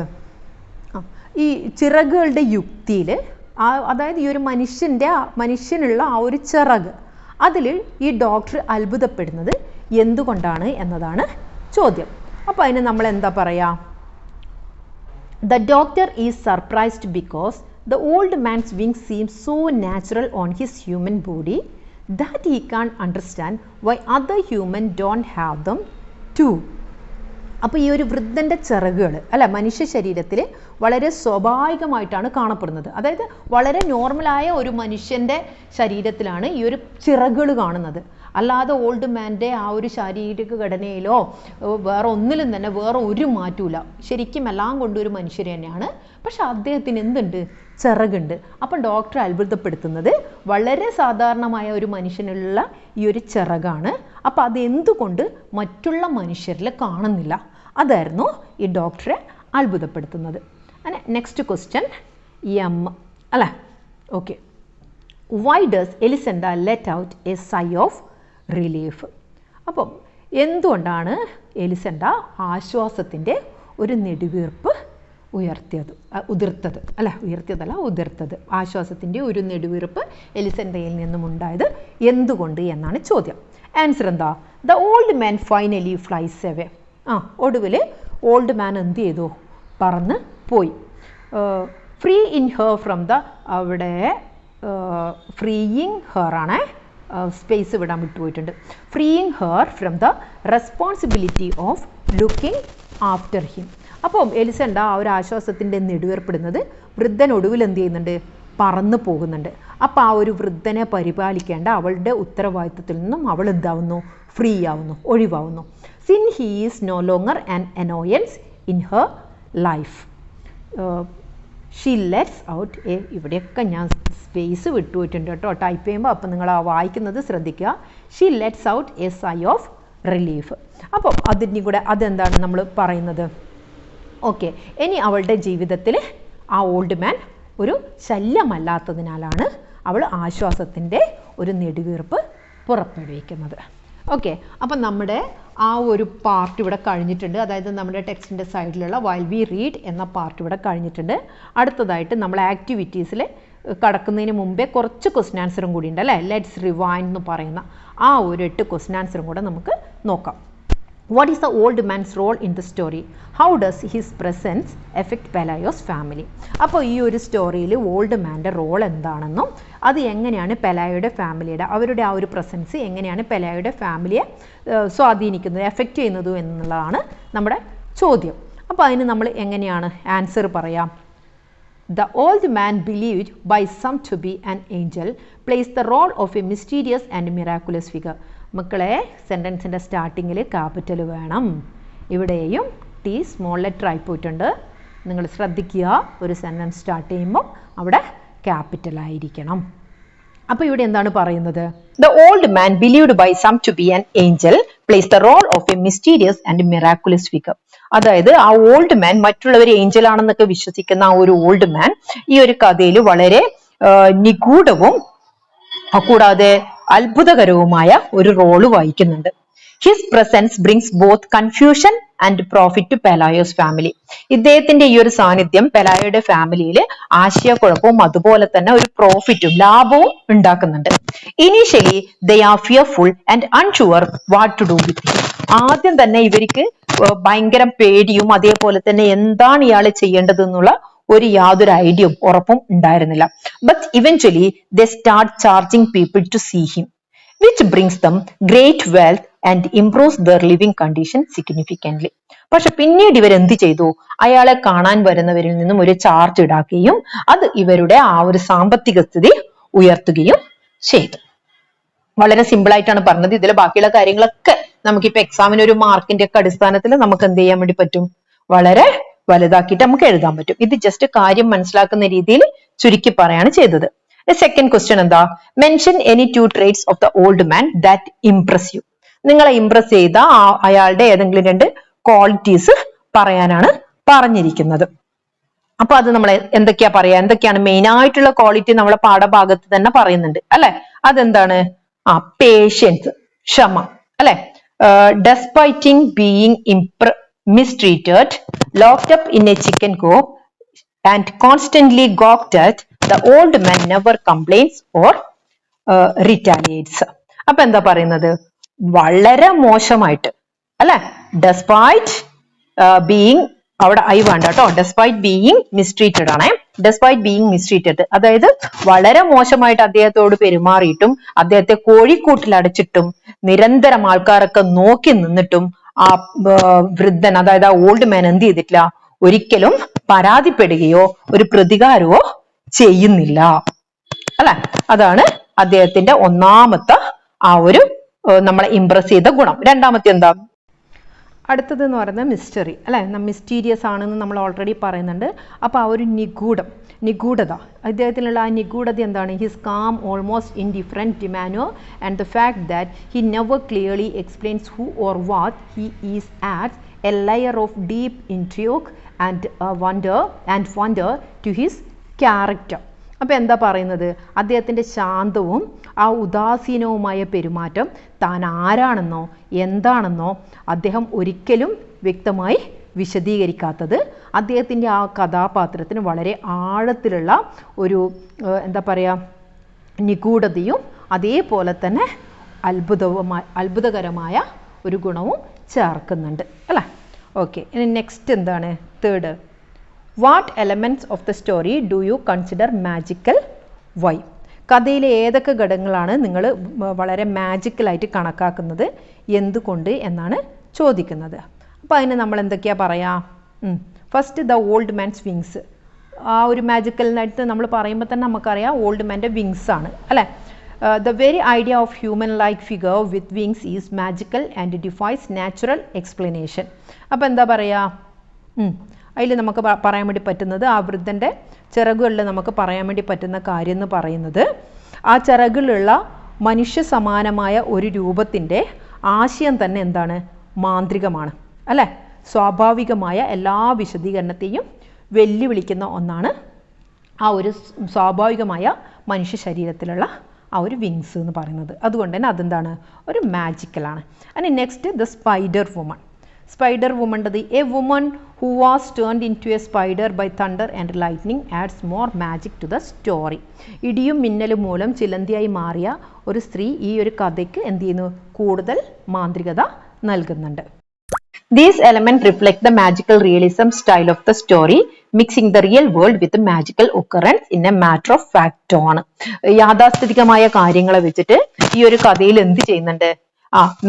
ഈ ചിറകുകളുടെ യുക്തിയിൽ അതായത് ഈ ഒരു മനുഷ്യനുള്ള ആ ഒരു ചിറക്, അതിൽ ഈ ഡോക്ടർ അത്ഭുതപ്പെടുന്നത് എന്തുകൊണ്ടാണ് എന്നതാണ് ചോദ്യം. അപ്പോൾ അതിന് നമ്മൾ എന്താ പറയുക? The doctor is surprised because the old man's wings seem so natural on his human body that he can't understand why other human don't have them too. അപ്പോൾ ഈ ഒരു വൃദ്ധൻ്റെ ചിറകുകൾ അല്ല മനുഷ്യ ശരീരത്തിൽ വളരെ സ്വാഭാവികമായിട്ടാണ് കാണപ്പെടുന്നത്. അതായത് വളരെ നോർമലായ ഒരു മനുഷ്യൻ്റെ ശരീരത്തിലാണ് ഈ ഒരു ചിറകുകൾ കാണുന്നത്. അല്ലാതെ ഓൾഡ് മാൻ്റെ ആ ഒരു ശാരീരിക ഘടനയിലോ വേറെ ഒന്നിലും തന്നെ വേറെ ഒരു മാറ്റമില്ല. ശരിക്കും എല്ലാം കൊണ്ടൊരു മനുഷ്യർ തന്നെയാണ്. പക്ഷെ അദ്ദേഹത്തിന് എന്തുണ്ട്? ചിറകുണ്ട്. അപ്പം ഡോക്ടർ അത്ഭുതപ്പെടുത്തുന്നത് വളരെ സാധാരണമായ ഒരു മനുഷ്യനുള്ള ഈ ഒരു ചിറകാണ്. അപ്പം അതെന്തുകൊണ്ട് മറ്റുള്ള മനുഷ്യരിൽ കാണുന്നില്ല? അതായിരുന്നു ഈ ഡോക്ടറെ അത്ഭുതപ്പെടുത്തുന്നത്. അങ്ങനെ നെക്സ്റ്റ് ക്വസ്റ്റ്യൻ അല്ലേ? Okay. Why does Elisenda let out a sigh of relief? അപ്പം എന്തുകൊണ്ടാണ് എലിസണ്ട ആശ്വാസത്തിൻ്റെ ഒരു നെടുവീർപ്പ് ഉതിർത്തത്? ആശ്വാസത്തിൻ്റെ ഒരു നെടുവീർപ്പ് എലിസണ്ടയിൽ നിന്നും ഉണ്ടായത് എന്തുകൊണ്ട് എന്നാണ് ചോദ്യം. ആൻസർ എന്താ? The old man finally flies away. ഒടുവിൽ ഓൾഡ് മാൻ എന്ത് ചെയ്തു? പറന്ന് പോയി. Freeing her from the, അവിടെ ഫ്രീയിങ് ഹെർ ആണ്, സ്പേസ് വിടാൻ വിട്ടുപോയിട്ടുണ്ട്. Freeing her from the responsibility of looking after him. അപ്പം എലിസണ്ട ആ ഒരു ആശ്വാസത്തിൻ്റെ നെടുവേർപ്പെടുന്നത് വൃദ്ധൻ ഒടുവിൽ എന്ത് ചെയ്യുന്നുണ്ട്? പറന്നു പോകുന്നുണ്ട്. അപ്പോൾ ആ ഒരു വൃദ്ധനെ പരിപാലിക്കേണ്ട അവളുടെ ഉത്തരവാദിത്വത്തിൽ നിന്നും അവൾ എന്താവുന്നു? ഫ്രീ ആവുന്നു, ഒഴിവാവുന്നു. Since he is no longer an annoyance in her life. She lets out ഇവിടെയൊക്കെ ഞാൻ സ്പേസ് വിട്ടുപോയിട്ടുണ്ട് കേട്ടോ ടൈപ്പ് ചെയ്യുമ്പോൾ. അപ്പം നിങ്ങൾ ആ വായിക്കുന്നത് ശ്രദ്ധിക്കുക. She lets out a sigh of relief. അപ്പം അതിന് കൂടെ അതെന്താണ് നമ്മൾ പറയുന്നത്? ഓക്കെ, ഇനി അവളുടെ ജീവിതത്തിൽ ആ ഓൾഡ് മാൻ ഒരു ശല്യമല്ലാത്തതിനാലാണ് അവൾ ആശ്വാസത്തിൻ്റെ ഒരു നെടുവീർപ്പ് പുറപ്പെടുവിക്കുന്നത്. ഓക്കെ, അപ്പം നമ്മുടെ ആ ഒരു പാർട്ട് ഇവിടെ കഴിഞ്ഞിട്ടുണ്ട്. അതായത് നമ്മുടെ ടെക്സ്റ്റിൻ്റെ സൈഡിലുള്ള വൈൽ വി റീഡ് എന്ന പാർട്ട് ഇവിടെ കഴിഞ്ഞിട്ടുണ്ട്. അടുത്തതായിട്ട് നമ്മൾ ആക്ടിവിറ്റീസിൽ കടക്കുന്നതിന് മുമ്പേ കുറച്ച് ക്വസ്റ്റ്യൻ ആൻസറും കൂടി ഉണ്ട് അല്ലേ? ലെറ്റ്സ് റിവൈൻഡ് എന്ന് പറയുന്ന ആ ഒരു 8 ക്വസ്റ്റ്യൻ ആൻസറും കൂടെ നമുക്ക് നോക്കാം. What is the old man's role in the story? How does his presence affect Pelayo's family? അപ്പോൾ ഈ ഒരു സ്റ്റോറിയിൽ ഓൾഡ് മാൻ്റെ റോൾ എന്താണെന്നും അത് എങ്ങനെയാണ് പെലായോയുടെ ഫാമിലിയുടെ അവരുടെ ആ ഒരു പ്രസൻസ് എങ്ങനെയാണ് പെലായോയുടെ ഫാമിലിയെ സ്വാധീനിക്കുന്നത് എഫക്റ്റ് ചെയ്യുന്നതും എന്നുള്ളതാണ് നമ്മുടെ ചോദ്യം. അപ്പോൾ അതിന് നമ്മൾ എങ്ങനെയാണ് ആൻസർ പറയാം? The old man, believed by some to be an angel, plays the role of a mysterious and miraculous figure. മക്കളെ, സെൻറ്റൻസിൻ്റെ സ്റ്റാർട്ടിങ്ങിൽ ക്യാപിറ്റൽ വേണം. ഇവിടെയും ടി സ്മോൾ ലെറ്റർ ആയി പോയിട്ടുണ്ട്. നിങ്ങൾ ശ്രദ്ധിക്കുക, ഒരു സെൻറ്റൻസ് സ്റ്റാർട്ട് ചെയ്യുമ്പോൾ അവിടെ ക്യാപിറ്റൽ ആയിരിക്കണം. അപ്പോൾ ഇവിടെ എന്താണ് പറയുന്നത്? The old man, believed by some to be an angel, plays the role of a mysterious and miraculous figure. അതായത് ആ ഓൾഡ് മാൻ മറ്റുള്ളവർ ഏഞ്ചൽ ആണെന്നൊക്കെ വിശ്വസിക്കുന്ന ആ ഒരു ഓൾഡ് മാൻ ഈ ഒരു കഥയിൽ വളരെ നിഗൂഢവും കൂടാതെ അത്ഭുതകരവുമായ ഒരു റോള് വഹിക്കുന്നുണ്ട്. His presence brings both confusion and profit to Pelayo's family. ഇദ്ദേഹത്തിന്റെ ഈ ഒരു സാന്നിധ്യം പെലായോയുടെ ഫാമിലിയിൽ ആശയക്കുഴപ്പവും അതുപോലെ തന്നെ ഒരു പ്രോഫിറ്റും ലാഭവും ഉണ്ടാക്കുന്നുണ്ട്. Initially they are fearful and unsure what to do with him. ആദ്യം തന്നെ ഇവർക്ക് ഭയങ്കര പേടിയും അതേപോലെ തന്നെ എന്താണ് ഇയാൾ ചെയ്യേണ്ടത് എന്നുള്ള യാതൊരു ഐഡിയയും ഉറപ്പും ഉണ്ടായിരുന്നില്ല. But eventually they start charging people to see him, which brings them great wealth and improves their living condition significantly. പക്ഷെ പിന്നീട് ഇവർ എന്ത് ചെയ്തു? അയാളെ കാണാൻ വരുന്നവരിൽ നിന്നും ഒരു ചാർജ് ഈടാക്കുകയും അത് ഇവരുടെ ആ ഒരു സാമ്പത്തിക സ്ഥിതി ഉയർത്തുകയും ചെയ്തു. വളരെ സിമ്പിൾ ആയിട്ടാണ് പറഞ്ഞത്. ഇതിലെ ബാക്കിയുള്ള കാര്യങ്ങളൊക്കെ നമുക്കിപ്പോ എക്സാമിന് ഒരു മാർക്കിന്റെ ഒക്കെ അടിസ്ഥാനത്തിൽ നമുക്ക് എന്ത് ചെയ്യാൻ വേണ്ടി പറ്റും? വളരെ വലുതാക്കിയിട്ട് നമുക്ക് എഴുതാൻ പറ്റും. ഇത് ജസ്റ്റ് കാര്യം മനസ്സിലാക്കുന്ന രീതിയിൽ ചുരുക്കി പറയാണ് ചെയ്തത്. സെക്കൻഡ് ക്വസ്റ്റ്യൻ എന്താ? Mention any 2 traits of the old man that impress you. നിങ്ങളെ ഇംപ്രസ് ചെയ്ത അയാളുടെ ഏതെങ്കിലും 2 ക്വാളിറ്റീസ് പറയാനാണ് പറഞ്ഞിരിക്കുന്നത്. അപ്പൊ അത് നമ്മൾ എന്തൊക്കെയാ പറയാ? എന്തൊക്കെയാണ് മെയിൻ ആയിട്ടുള്ള ക്വാളിറ്റി നമ്മളെ പാഠഭാഗത്ത് തന്നെ പറയുന്നുണ്ട് അല്ലെ? അതെന്താണ്? പേഷ്യൻസ്, ക്ഷമ അല്ലെ? ഡെസ്പൈറ്റിംഗ് being mistreated, locked up in a chicken coop and constantly gawked at, the old man never complains or retaliates. അപ്പൊ എന്താ പറയുന്നത്? വളരെ മോശമായിട്ട് അല്ലെ? ഡെസ്പൈറ്റ് ബീയിങ്, അവിടെ ഐ വേണ്ട കേട്ടോ, ഡെസ്പൈറ്റ് ബീയിങ് മിസ്ട്രീറ്റഡ് ആണേ. ഡെസ്പൈറ്റ് ബീയിങ് മിസ്ട്രീറ്റഡ് അതായത് വളരെ മോശമായിട്ട് അദ്ദേഹത്തോട് പെരുമാറിയിട്ടും അദ്ദേഹത്തെ കോഴിക്കൂട്ടിൽ അടച്ചിട്ടും നിരന്തരം ആൾക്കാരൊക്കെ നോക്കി നിന്നിട്ടും ആ വൃദ്ധൻ അതായത് ആ ഓൾഡ് മാൻ എന്ത് ചെയ്തിട്ടില്ല? ഒരിക്കലും പരാതിപ്പെടുകയോ ഒരു പ്രതികാരമോ ചെയ്യുന്നില്ല അല്ലെ? അതാണ് അദ്ദേഹത്തിന്റെ ഒന്നാമത്തെ ആ ഒരു നമ്മളെ ഇംപ്രസ് ചെയ്ത ഗുണം. രണ്ടാമത്തെ എന്താ? അടുത്തത് എന്ന് പറയുന്നത് മിസ്റ്ററി അല്ലെ? മിസ്റ്റീരിയസ് ആണെന്ന് നമ്മൾ ഓൾറെഡി പറയുന്നുണ്ട്. അപ്പോൾ ആ ഒരു നിഗൂഢത, അദ്ദേഹത്തിലുള്ള ആ നിഗൂഢത എന്താണ്? His calm almost indifferent manner and the fact that he never clearly explains who or what he is adds a layer of deep intrigue and wonder to his character. അപ്പോൾ എന്താ പറയുന്നത്? അദ്ദേഹത്തിൻ്റെ ശാന്തവും ആ ഉദാസീനവുമായ പെരുമാറ്റം താൻ ആരാണെന്നോ എന്താണെന്നോ അദ്ദേഹം ഒരിക്കലും വ്യക്തമായി വിശദീകരിക്കാത്തത് അദ്ദേഹത്തിൻ്റെ ആ കഥാപാത്രത്തിന് വളരെ ആഴത്തിലുള്ള ഒരു എന്താ പറയുക നിഗൂഢതയും അതേപോലെ തന്നെ അത്ഭുതകരമായ ഒരു ഗുണവും ചേർക്കുന്നുണ്ട് അല്ലേ? ഓക്കെ, ഇനി നെക്സ്റ്റ് എന്താണ്? Third, what elements of the story do you consider magical? Why? കഥയിലെ ഏതൊക്കെ ഘടകങ്ങളാണ് നിങ്ങൾ വളരെ മാജിക്കലായിട്ട് കണക്കാക്കുന്നത്, എന്തുകൊണ്ട് എന്നാണ് ചോദിക്കുന്നത്. അപ്പോൾ അതിന് നമ്മൾ എന്തൊക്കെയാണ് പറയാം? First the old man's wings. ആ ഒരു മാജിക്കലിനായിട്ട് നമ്മൾ പറയുമ്പോൾ തന്നെ നമുക്കറിയാം ഓൾഡ് മാൻ്റെ വിങ്സ് ആണ് അല്ലേ? The very idea of human like figure with wings is magical and defies natural explanation. അപ്പോൾ എന്താ പറയുക? അതിൽ നമുക്ക് പറയാൻ വേണ്ടി പറ്റുന്നത് ആ വൃദ്ധൻ്റെ ചിറകുകളിൽ നമുക്ക് പറയാൻ വേണ്ടി പറ്റുന്ന കാര്യം എന്ന് പറയുന്നത് ആ ചിറകിലുള്ള മനുഷ്യ സമാനമായ ഒരു രൂപത്തിൻ്റെ ആശയം തന്നെ എന്താണ്? മാന്ത്രികമാണ് അല്ലേ? സ്വാഭാവികമായ എല്ലാ വിശദീകരണത്തെയും വെല്ലുവിളിക്കുന്ന ഒന്നാണ് ആ ഒരു സ്വാഭാവികമായ മനുഷ്യ ശരീരത്തിലുള്ള ആ ഒരു വിങ്സ് എന്ന് പറയുന്നത്. അതുകൊണ്ട് തന്നെ അതെന്താണ്? ഒരു മാജിക്കലാണ്. And next the spider woman. Spider വുമൻ്റെത് a woman who was turned into a spider by thunder and lightning adds more magic to the story. ഇടിയും മിന്നലും മൂലം ചിലന്തിയായി മാറിയ ഒരു സ്ത്രീ ഈ ഒരു കഥയ്ക്ക് എന്ത് ചെയ്യുന്നു? കൂടുതൽ മാന്ത്രികത നൽകുന്നുണ്ട്. These elements reflect the magical realism style of the story, mixing the real world with the magical occurrence in a matter of fact tone. യാഥാസ്ഥിതികമായ കാര്യങ്ങളെ വെച്ചിട്ട് ഈ ഒരു കഥയിൽ എന്ത് ചെയ്യുന്നുണ്ട്?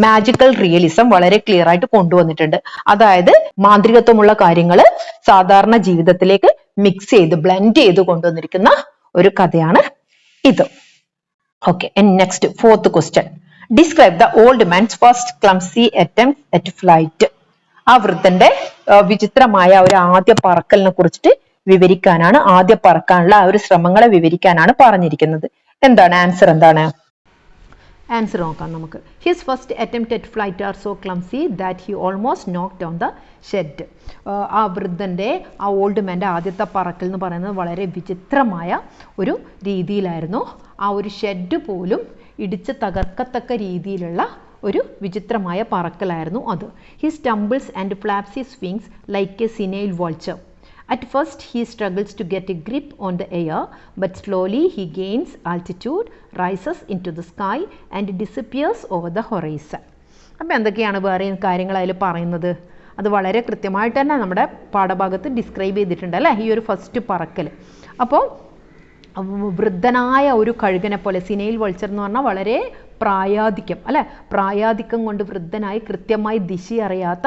മാജിക്കൽ റിയലിസം വളരെ ക്ലിയർ ആയിട്ട് കൊണ്ടുവന്നിട്ടുണ്ട്. അതായത് മാന്ത്രികത്വമുള്ള കാര്യങ്ങൾ സാധാരണ ജീവിതത്തിലേക്ക് മിക്സ് ചെയ്ത് ബ്ലെൻഡ് ചെയ്ത് കൊണ്ടുവന്നിരിക്കുന്ന ഒരു കഥയാണ് ഇത്. Okay, and next, fourth question. Describe the old man's first clumsy attempt at flight. ആ വൃദ്ധന്റെ വിചിത്രമായ ഒരു ആദ്യ പറക്കലിനെ കുറിച്ചിട്ട് വിവരിക്കാനാണ്, ആദ്യ പറക്കാനുള്ള ആ ഒരു ശ്രമങ്ങളെ വിവരിക്കാനാണ് പറഞ്ഞിരിക്കുന്നത്. എന്താണ് ആൻസർ? എന്താണ് ആൻസർ നോക്കാം നമുക്ക്. His first attempt at flight are so clumsy that he almost knock down the shed. ആ വൃദ്ധൻ്റെ, ആ ഓൾഡ് മാൻ്റെ ആദ്യത്തെ പറക്കൽ എന്ന് പറയുന്നത് വളരെ വിചിത്രമായ ഒരു രീതിയിലായിരുന്നു. ആ ഒരു ഷെഡ് പോലും ഇടിച്ച് തകർക്കത്തക്ക രീതിയിലുള്ള ഒരു വിചിത്രമായ പറക്കലായിരുന്നു അത്. He stumbles and flaps his wings like a senile vulture. At first he struggles to get a grip on the air, but slowly he gains altitude, rises into the sky and disappears over the horizon. അപ്പോൾ എന്തൊക്കെയാണ് വേറെ കാര്യങ്ങൾ അതിൽ പറയുന്നത്? അത് വളരെ കൃത്യമായിട്ട് തന്നെ നമ്മുടെ പാഠഭാഗത്ത് ഡിസ്ക്രൈബ് ചെയ്തിട്ടുണ്ട് അല്ലേ, ഈ ഒരു ഫസ്റ്റ് പറക്കൽ. അപ്പോൾ വൃദ്ധനായ ഒരു കഴുകനെ പോലെ, സിനൈൽ വൾച്ചർ എന്ന് പറഞ്ഞാൽ വളരെ പ്രായാധിക്യം അല്ലെ, പ്രായാധിക്യം കൊണ്ട് വൃദ്ധനായി കൃത്യമായി ദിശ അറിയാത്ത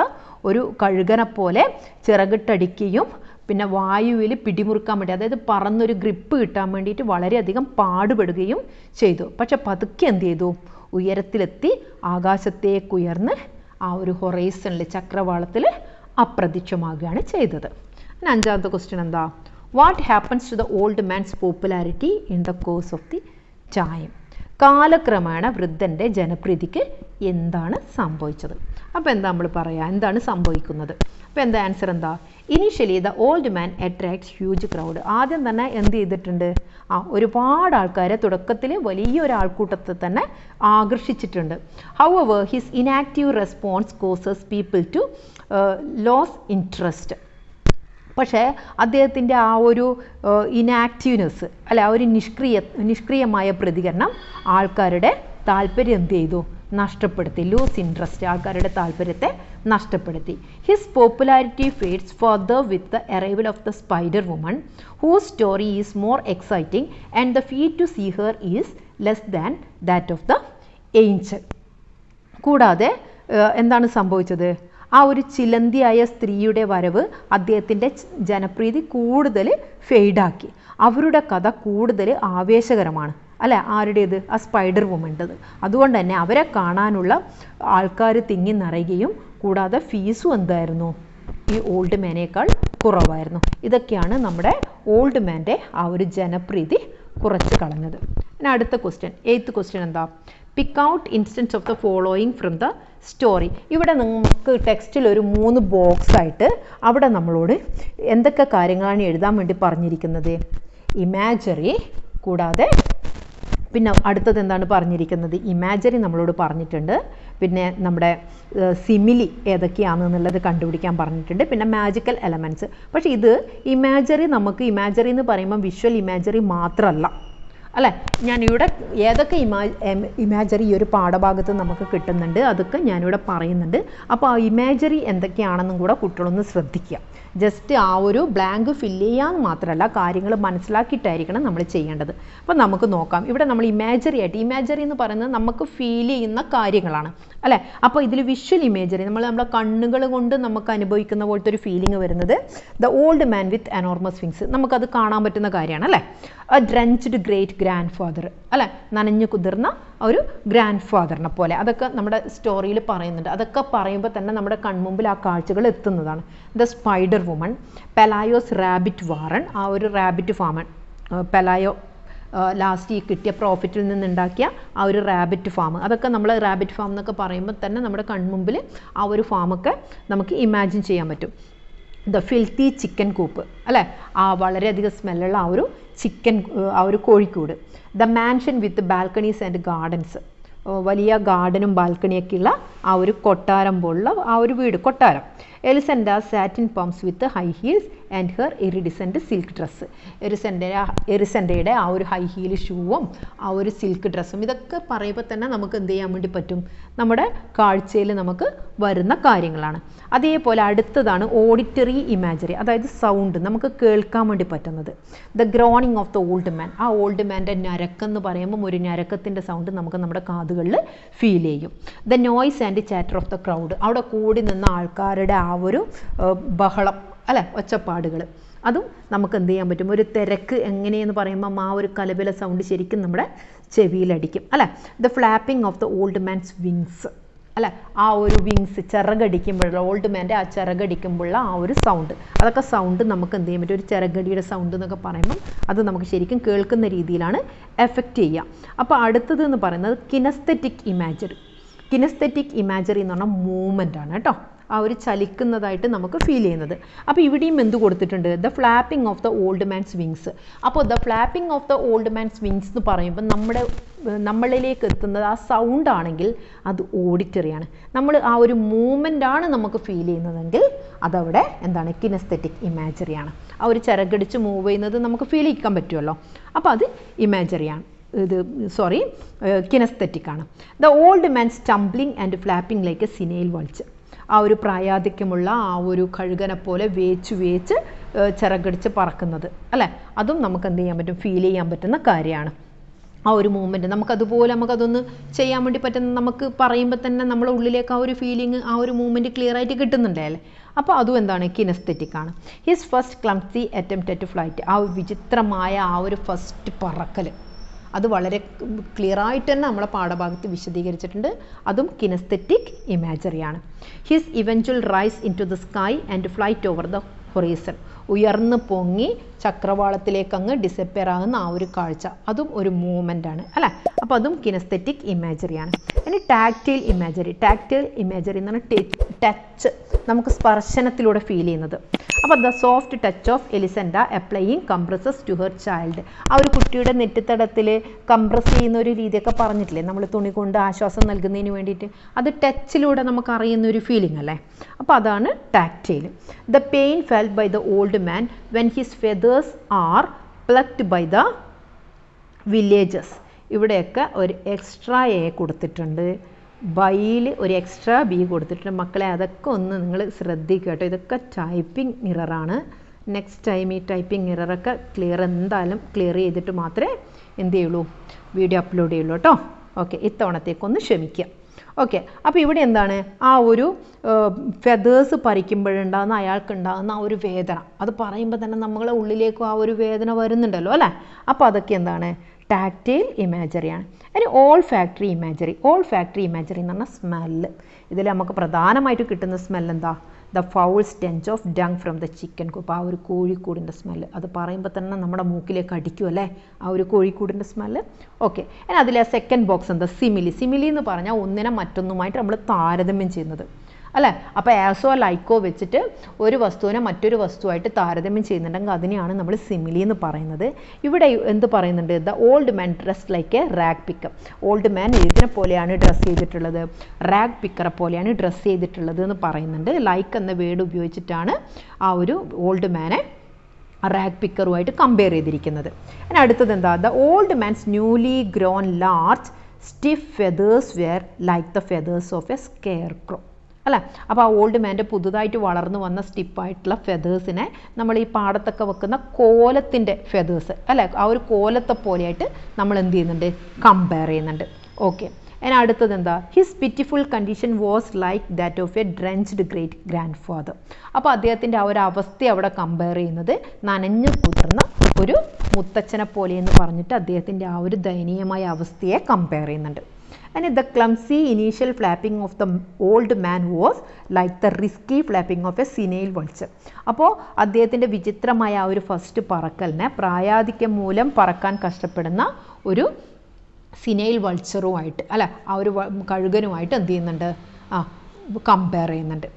ഒരു കഴുകനെ പോലെ ചിറകിട്ടടിക്കുകയും പിന്നെ വായുവിൽ പിടിമുറുക്കാൻ വേണ്ടി, അതായത് പറന്നൊരു ഗ്രിപ്പ് കിട്ടാൻ വേണ്ടിയിട്ട് വളരെയധികം പാടുപെടുകയും ചെയ്തു. പക്ഷെ പതുക്കെ എന്ത് ചെയ്തു? ഉയരത്തിലെത്തി ആകാശത്തേക്കുയർന്ന് ആ ഒരു ഹൊറൈസണിൽ, ചക്രവാളത്തിൽ അപ്രത്യക്ഷമാകുകയാണ് ചെയ്തത്. അഞ്ചാമത്തെ ക്വസ്റ്റ്യൻ എന്താ? What happens to the old man's popularity in the course of the time? കാലക്രമേണ വൃദ്ധൻ്റെ ജനപ്രീതിക്ക് എന്താണ് സംഭവിച്ചത്? അപ്പോൾ എന്താ നമ്മൾ പറയാ, എന്താണ് സംഭവിക്കുന്നത്? അപ്പോൾ എന്താ ആൻസർ? എന്താ? Initially the old man attracts huge crowd. ആദ്യം തന്നെ എന്ത് ചെയ്തിട്ടുണ്ട്? ഒരുപാട് ആൾക്കാരെ തുടക്കത്തിൽ വലിയൊരു ആൾക്കൂട്ടത്തെ തന്നെ ആകർഷിച്ചിട്ടുണ്ട്. However his inactive response causes people to lose interest. പക്ഷേ അദ്ദേഹത്തിൻ്റെ ആ ഒരു ഇനാക്റ്റീവ്നെസ് അല്ലെ, ആ ഒരു നിഷ്ക്രിയമായ പ്രതികരണം ആൾക്കാരുടെ താല്പര്യം എന്ത് ചെയ്തു? നഷ്ടപ്പെടുത്തി. ലൂസ് ഇൻട്രസ്റ്റ്, ആൾക്കാരുടെ താല്പര്യത്തെ നഷ്ടപ്പെടുത്തി. His popularity fades further with the arrival of the spider woman, whose story is more exciting and the fee to see her is less than that of the angel. കൂടാതെ എന്താണ് സംഭവിച്ചത്? ആ ഒരു ചിലന്തിയായ സ്ത്രീയുടെ വരവ് അദ്ദേഹത്തിൻ്റെ ജനപ്രീതി കൂടുതൽ ഫെയ്ഡാക്കി. അവരുടെ കഥ കൂടുതൽ ആവേശകരമാണ് അല്ലെ, ആരുടേത്? ആ സ്പൈഡർ വുമൻ്റെത്. അതുകൊണ്ട് തന്നെ അവരെ കാണാനുള്ള ആൾക്കാർ തിങ്ങി നിറയുകയും കൂടാതെ ഫീസും എന്തായിരുന്നു? ഈ ഓൾഡ് മാനേക്കാൾ കുറവായിരുന്നു. ഇതൊക്കെയാണ് നമ്മുടെ ഓൾഡ് മാൻ്റെ ആ ഒരു ജനപ്രീതി കുറച്ച് കളഞ്ഞത്. ഇനി അടുത്ത ക്വസ്റ്റ്യൻ, എയ്ത്ത് ക്വസ്റ്റ്യൻ എന്താ? Pick out instance of the following from the story. ഇവിടെ നമുക്ക് ടെക്സ്റ്റിൽ ഒരു 3 ബോക്സ് ആയിട്ട് അവിടെ നമ്മളോട് എന്തൊക്കെ കാര്യങ്ങളാണ് എഴുതാൻ വേണ്ടി പറഞ്ഞിരിക്കുന്നത്? ഇമാജറി, കൂടാതെ പിന്നെ അടുത്തത് എന്താണ് പറഞ്ഞിരിക്കുന്നത്? ഇമാജറി നമ്മളോട് പറഞ്ഞിട്ടുണ്ട്. പിന്നെ നമ്മുടെ സിമിലി ഏതൊക്കെയാണെന്നുള്ളത് കണ്ടുപിടിക്കാൻ പറഞ്ഞിട്ടുണ്ട്. പിന്നെ മാജിക്കൽ എലമെൻറ്റ്സ്. പക്ഷേ ഇത് ഇമാജറി, നമുക്ക് ഇമാജറി എന്ന് പറയുമ്പോൾ വിഷ്വൽ ഇമാജറി മാത്രമല്ല അല്ലേ. ഞാനിവിടെ ഏതൊക്കെ ഇമാജറി ഈ ഒരു പാഠഭാഗത്ത് നമുക്ക് കിട്ടുന്നുണ്ട് അതൊക്കെ ഞാനിവിടെ പറയുന്നുണ്ട്. അപ്പോൾ ആ ഇമാജറി എന്തൊക്കെയാണെന്നും കൂടെ കുട്ടികളൊന്ന് ശ്രദ്ധിക്കുക. ജസ്റ്റ് ആ ഒരു ബ്ലാങ്ക് ഫില്ല് ചെയ്യാൻ മാത്രമല്ല, കാര്യങ്ങൾ മനസ്സിലാക്കിയിട്ടായിരിക്കണം നമ്മൾ ചെയ്യേണ്ടത്. അപ്പോൾ നമുക്ക് നോക്കാം. ഇവിടെ നമ്മൾ ഇമാജറി എന്ന് പറയുന്നത് നമുക്ക് ഫീൽ ചെയ്യുന്ന കാര്യങ്ങളാണ് അല്ലേ. അപ്പോൾ ഇതിൽ വിഷ്വൽ ഇമേജറി, നമ്മുടെ കണ്ണുകൾ കൊണ്ട് നമുക്ക് അനുഭവിക്കുന്ന പോലത്തെ ഒരു ഫീലിംഗ് വരുന്നത് the old man with enormous wings, നമുക്കത് കാണാൻ പറ്റുന്ന കാര്യമാണ് അല്ലേ. A drenched great grand father അല്ലേ, നനഞ്ഞു കുതിർന്ന ഒരു ഗ്രാൻഡ് ഫാദറിനെ പോലെ, അതൊക്കെ നമ്മുടെ സ്റ്റോറിയിൽ പറയുന്നുണ്ട്. അതൊക്കെ പറയുമ്പോൾ തന്നെ നമ്മുടെ കൺമുമ്പിൽ ആ കാഴ്ചകൾ എത്തുന്നതാണ്. The spider woman, പെലായോസ് rabbit Warren, ആ ഒരു റാബിറ്റ് ഫാമൺ, പെലായോ ലാസ്റ്റ് ഈ കിട്ടിയ പ്രോഫിറ്റിൽ നിന്നുണ്ടാക്കിയ ആ ഒരു റാബിറ്റ് ഫാം, അതൊക്കെ നമ്മൾ റാബിറ്റ് ഫാം എന്നൊക്കെ പറയുമ്പോൾ തന്നെ നമ്മുടെ കൺമുമ്പിൽ ആ ഒരു ഫാമൊക്കെ നമുക്ക് ഇമാജിൻ ചെയ്യാൻ പറ്റും. ദ ഫിൽത്തി ചിക്കൻ കൂപ്പ് അല്ലേ, ആ വളരെയധികം സ്മെല്ലുള്ള ആ ഒരു ചിക്കൻ, ആ ഒരു കോഴിക്കൂട്. The mansion with balconies and gardens, വലിയ ഗാർഡനും ബാൽക്കണിയൊക്കെ ഉള്ള ആ ഒരു കൊട്ടാരം പോലുള്ള ആ ഒരു വീട്, കൊട്ടാരം. Elisenda sat in pumps with high heels and her iridescent silk dress. എലിസെൻഡയുടെ ആ ഒരു ഹൈ ഹീൽ ഷൂവും ആ ഒരു സിൽക്ക് ഡ്രസ്സും ഇതൊക്കെ പറയുമ്പോൾ തന്നെ നമുക്ക് എന്ത് ചെയ്യാൻ വേണ്ടി പറ്റും, നമ്മുടെ കാഴ്ചയിൽ നമുക്ക് വരുന്ന കാര്യങ്ങളാണ്. അതേപോലെ അടുത്തതാണ് ഓഡിറ്ററി ഇമാജറി, അതായത് സൗണ്ട് നമുക്ക് കേൾക്കാൻ വേണ്ടി പറ്റുന്നത്. The groaning of the old man, ആ ഓൾഡ് മാൻ്റെ ഞരക്കെന്ന് പറയുമ്പം ഒരു ഞരക്കത്തിൻ്റെ സൗണ്ട് നമുക്ക് നമ്മുടെ കാതുകളിൽ ഫീൽ ചെയ്യും. The noise and chatter of the crowd, അവിടെ കൂടി നിന്ന ആൾക്കാരുടെ ആ ഒരു ബഹളം അല്ലേ, ഒച്ചപ്പാടുകൾ, അതും നമുക്ക് എന്ത് ചെയ്യാൻ പറ്റും, ഒരു തിരക്ക് എങ്ങനെയെന്ന് പറയുമ്പം ആ ഒരു കലബല സൗണ്ട് ശരിക്കും നമ്മുടെ ചെവിയിലടിക്കും അല്ലേ. The flapping of the old man's wings അല്ലേ, ആ ഒരു വിങ്സ് ചിറകടിക്കുമ്പോഴുള്ള ഓൾഡ് മാൻ്റെ ആ ചിറകടിക്കുമ്പോഴുള്ള ആ ഒരു സൗണ്ട്, അതൊക്കെ സൗണ്ട് നമുക്ക് എന്ത് ചെയ്യാൻ പറ്റും, ഒരു ചിറകടിയുടെ സൗണ്ട് എന്നൊക്കെ പറയുമ്പം അത് നമുക്ക് ശരിക്കും കേൾക്കുന്ന രീതിയിലാണ് എഫക്റ്റ് ചെയ്യുക. അപ്പോൾ അടുത്തത് എന്ന് പറയുന്നത് കിനസ്തെറ്റിക് ഇമാജറി. കിനസ്തെറ്റിക് ഇമാജറി എന്ന് പറഞ്ഞാൽ മൂവ്മെൻ്റ് ആണ് കേട്ടോ, ആ ഒരു ചലിക്കുന്നതായിട്ട് നമുക്ക് ഫീൽ ചെയ്യുന്നത്. അപ്പോൾ ഇവിടെയും എന്ത് കൊടുത്തിട്ടുണ്ട്, the flapping of the old man's wings. അപ്പോൾ the flapping of the old man's wings എന്ന് പറയുമ്പോൾ നമ്മളിലേക്ക് എത്തുന്നത് ആ സൗണ്ട് ആണെങ്കിൽ അത് ഓഡിറ്ററിയാണ്. നമ്മൾ ആ ഒരു മൂവ്മെൻ്റ് ആണ് നമുക്ക് ഫീൽ ചെയ്യുന്നതെങ്കിൽ അതവിടെ എന്താണ്, കിനസ്തെറ്റിക് ഇമാജറിയാണ്. ആ ഒരു ചിറകടിച്ച് മൂവ് ചെയ്യുന്നത് നമുക്ക് ഫീൽ ചെയ്യാൻ പറ്റുമല്ലോ, അപ്പോൾ അത് ഇമാജറിയാണ്. കിനസ്തെറ്റിക് ആണ്. The old man stumbling and flapping like a senile vulture, ആ ഒരു പ്രായാധിക്യമുള്ള ആ ഒരു കഴുകനെ പോലെ വേച്ച് ചിറകടിച്ച് പറക്കുന്നത് അല്ലേ, അതും നമുക്ക് എന്ത് ചെയ്യാൻ പറ്റും, ഫീൽ ചെയ്യാൻ പറ്റുന്ന കാര്യമാണ്. ആ ഒരു മൂവ്മെൻറ്റ് നമുക്കതൊന്ന് ചെയ്യാൻ വേണ്ടി പറ്റുന്ന, നമുക്ക് പറയുമ്പോൾ തന്നെ നമ്മുടെ ഉള്ളിലേക്ക് ആ ഒരു ഫീലിംഗ്, ആ ഒരു മൂവ്മെൻറ്റ് ക്ലിയർ ആയിട്ട് കിട്ടുന്നുണ്ടേ അല്ലേ. അപ്പോൾ അതും എന്താണ്, കിനസ്തെറ്റിക് ആണ്. His first clumsy attempt to flight, ആ വിചിത്രമായ ആ ഒരു ഫസ്റ്റ് പറക്കൽ, അത് വളരെ ക്ലിയറായിട്ട് തന്നെ നമ്മളെ പാഠഭാഗത്ത് വിശദീകരിച്ചിട്ടുണ്ട്, അതും കിനസ്തെറ്റിക് ഇമാജറിയാണ്. His eventual rise into the sky and flight over the horizon, ഉയർന്ന് പൊങ്ങി ചക്രവാളത്തിലേക്ക് അങ്ങ് ഡിസപ്പിയർ ആകുന്ന ആ ഒരു കാഴ്ച, അതും ഒരു മൂവ്മെൻ്റ് ആണ് അല്ലേ. അപ്പോൾ അതും കിനസ്തെറ്റിക് ഇമാജറിയാണ്. ഇനി ടാക്റ്റൈൽ ഇമാജറി. ടാക്റ്റൈൽ ഇമാജറി എന്ന് പറഞ്ഞാൽ ടച്ച്, നമുക്ക് സ്പർശനത്തിലൂടെ ഫീൽ ചെയ്യുന്നത്. അപ്പോൾ the soft touch of Elisenda applying compresses to her child, ആ ഒരു കുട്ടിയുടെ നെറ്റിത്തടത്തിൽ കംപ്രസ് ചെയ്യുന്ന ഒരു രീതിയൊക്കെ പറഞ്ഞിട്ടില്ലേ, നമ്മൾ തുണി കൊണ്ട് ആശ്വാസം നൽകുന്നതിന് വേണ്ടിയിട്ട്, അത് ടച്ചിലൂടെ നമുക്ക് അറിയുന്ന ഒരു ഫീലിംഗ് അല്ലേ. അപ്പോൾ അതാണ് tactile. The pain felt by the old man when his feathers are plucked by the villages. ഇവിടെയൊക്കെ ഒരു എക്സ്ട്രാ എ കൊടുത്തിട്ടുണ്ട്, ബൈയിൽ ഒരു എക്സ്ട്രാ ബി കൊടുത്തിട്ടുണ്ട്. മക്കളെ അതൊക്കെ ഒന്ന് നിങ്ങൾ ശ്രദ്ധിക്കുക കേട്ടോ, ഇതൊക്കെ ടൈപ്പിംഗ് മിററാണ്. നെക്സ്റ്റ് ടൈം ഈ ടൈപ്പിംഗ് മിററൊക്കെ എന്തായാലും ക്ലിയർ ചെയ്തിട്ട് മാത്രമേ എന്ത് ചെയ്യുള്ളൂ, വീഡിയോ അപ്ലോഡ് ചെയ്യുള്ളൂ കേട്ടോ. ഓക്കെ, ഇത്തവണത്തേക്കൊന്ന് ക്ഷമിക്കുക. ഓക്കെ, അപ്പോൾ ഇവിടെ എന്താണ്, ആ ഒരു ഫെദേഴ്സ് പറിക്കുമ്പോഴുണ്ടാകുന്ന അയാൾക്കുണ്ടാകുന്ന ആ ഒരു വേദന, അത് പറയുമ്പോൾ തന്നെ നമ്മളെ ഉള്ളിലേക്കും ആ ഒരു വേദന വരുന്നുണ്ടല്ലോ അല്ലേ. അപ്പോൾ അതൊക്കെ എന്താണ്, ടാക്റ്റൈൽ ഇമാജറിയാണ്. ഇനി olfactory imagery. Olfactory imagery എന്ന് പറഞ്ഞാൽ സ്മെല്ല്. ഇതിൽ നമുക്ക് പ്രധാനമായിട്ട് കിട്ടുന്ന സ്മെല്ല് എന്താ, the foul stench of dung from the chicken coop, ആ ഒരു കോഴിക്കൂടിൻ്റെ സ്മെല്ല്, അത് പറയുമ്പോൾ തന്നെ നമ്മുടെ മൂക്കിലേക്ക് അടിക്കും അല്ലേ, ആ ഒരു കോഴിക്കൂടിൻ്റെ സ്മെല്ല്. ഓക്കെ, ഇനി അതിലെ സെക്കൻഡ് ബോക്സ് എന്താ, സിമിലി. സിമിലി എന്ന് പറഞ്ഞാൽ ഒന്നിനെ മറ്റൊന്നുമായിട്ട് നമ്മൾ താരതമ്യം ചെയ്യുന്നത് അല്ലേ. അപ്പോൾ ആസോ ലൈക്കോ വെച്ചിട്ട് ഒരു വസ്തുവിനെ മറ്റൊരു വസ്തുവായിട്ട് താരതമ്യം ചെയ്യുന്നുണ്ടെങ്കിൽ അതിനെയാണ് നമ്മൾ സിമിലി എന്ന് പറയുന്നത്. ഇവിടെ എന്ത് പറയുന്നുണ്ട്, the old man dressed like A rag picker. Old man ഇതിനെ പോലെയാണ് ഡ്രസ്സ് ചെയ്തിട്ടുള്ളത്, റാഗ് പിക്കറെ പോലെയാണ് ഡ്രസ്സ് ചെയ്തിട്ടുള്ളത് എന്ന് പറയുന്നുണ്ട്. ലൈക്ക് എന്ന വേർഡ് ഉപയോഗിച്ചിട്ടാണ് ആ ഒരു ഓൾഡ് മാനെ റാഗ് പിക്കറുമായിട്ട് കമ്പയർ ചെയ്തിരിക്കുന്നത്. ഇനി അടുത്തത് എന്താ, the old man's newly grown large stiff feathers were like the feathers of a scarecrow അല്ലേ. അപ്പോൾ ആ ഓൾഡ് മാൻ്റെ പുതുതായിട്ട് വളർന്നു വന്ന സ്റ്റിപ്പായിട്ടുള്ള ഫെദേഴ്സിനെ നമ്മൾ ഈ പാടത്തൊക്കെ വെക്കുന്ന കോലത്തിൻ്റെ ഫെദേഴ്സ് അല്ലേ, ആ ഒരു കോലത്തെ പോലെയായിട്ട് നമ്മൾ എന്ത് ചെയ്യുന്നുണ്ട്, കമ്പയർ ചെയ്യുന്നുണ്ട്. ഓക്കെ, ഇനി അടുത്തത് എന്താ, his pitiful condition was like that of a drenched great grandfather. അപ്പോൾ അദ്ദേഹത്തിൻ്റെ ആ ഒരു അവസ്ഥ അവിടെ കമ്പയർ ചെയ്യുന്നത് നനഞ്ഞു കുതിർന്ന ഒരു മുത്തച്ഛനെ പോലെ എന്ന് പറഞ്ഞിട്ട് അദ്ദേഹത്തിൻ്റെ ആ ഒരു ദയനീയമായ അവസ്ഥയെ കമ്പയർ ചെയ്യുന്നുണ്ട്. And the clumsy initial flapping of the old man was like the risky flapping of a senile vulture. അപ്പോൾ അദ്ദേഹത്തിൻ്റെ വിചിത്രമായ ആ ഒരു ഫസ്റ്റ് പറക്കലിനെ പ്രായാധിക്യം മൂലം പറക്കാൻ കഷ്ടപ്പെടുന്ന ഒരു സിനൈൽ വൾച്ചറുമായിട്ട് അല്ല, ആ ഒരു കഴുകനുമായിട്ട് എന്ത് ചെയ്യുന്നുണ്ട്, കമ്പയർ ചെയ്യുന്നുണ്ട്.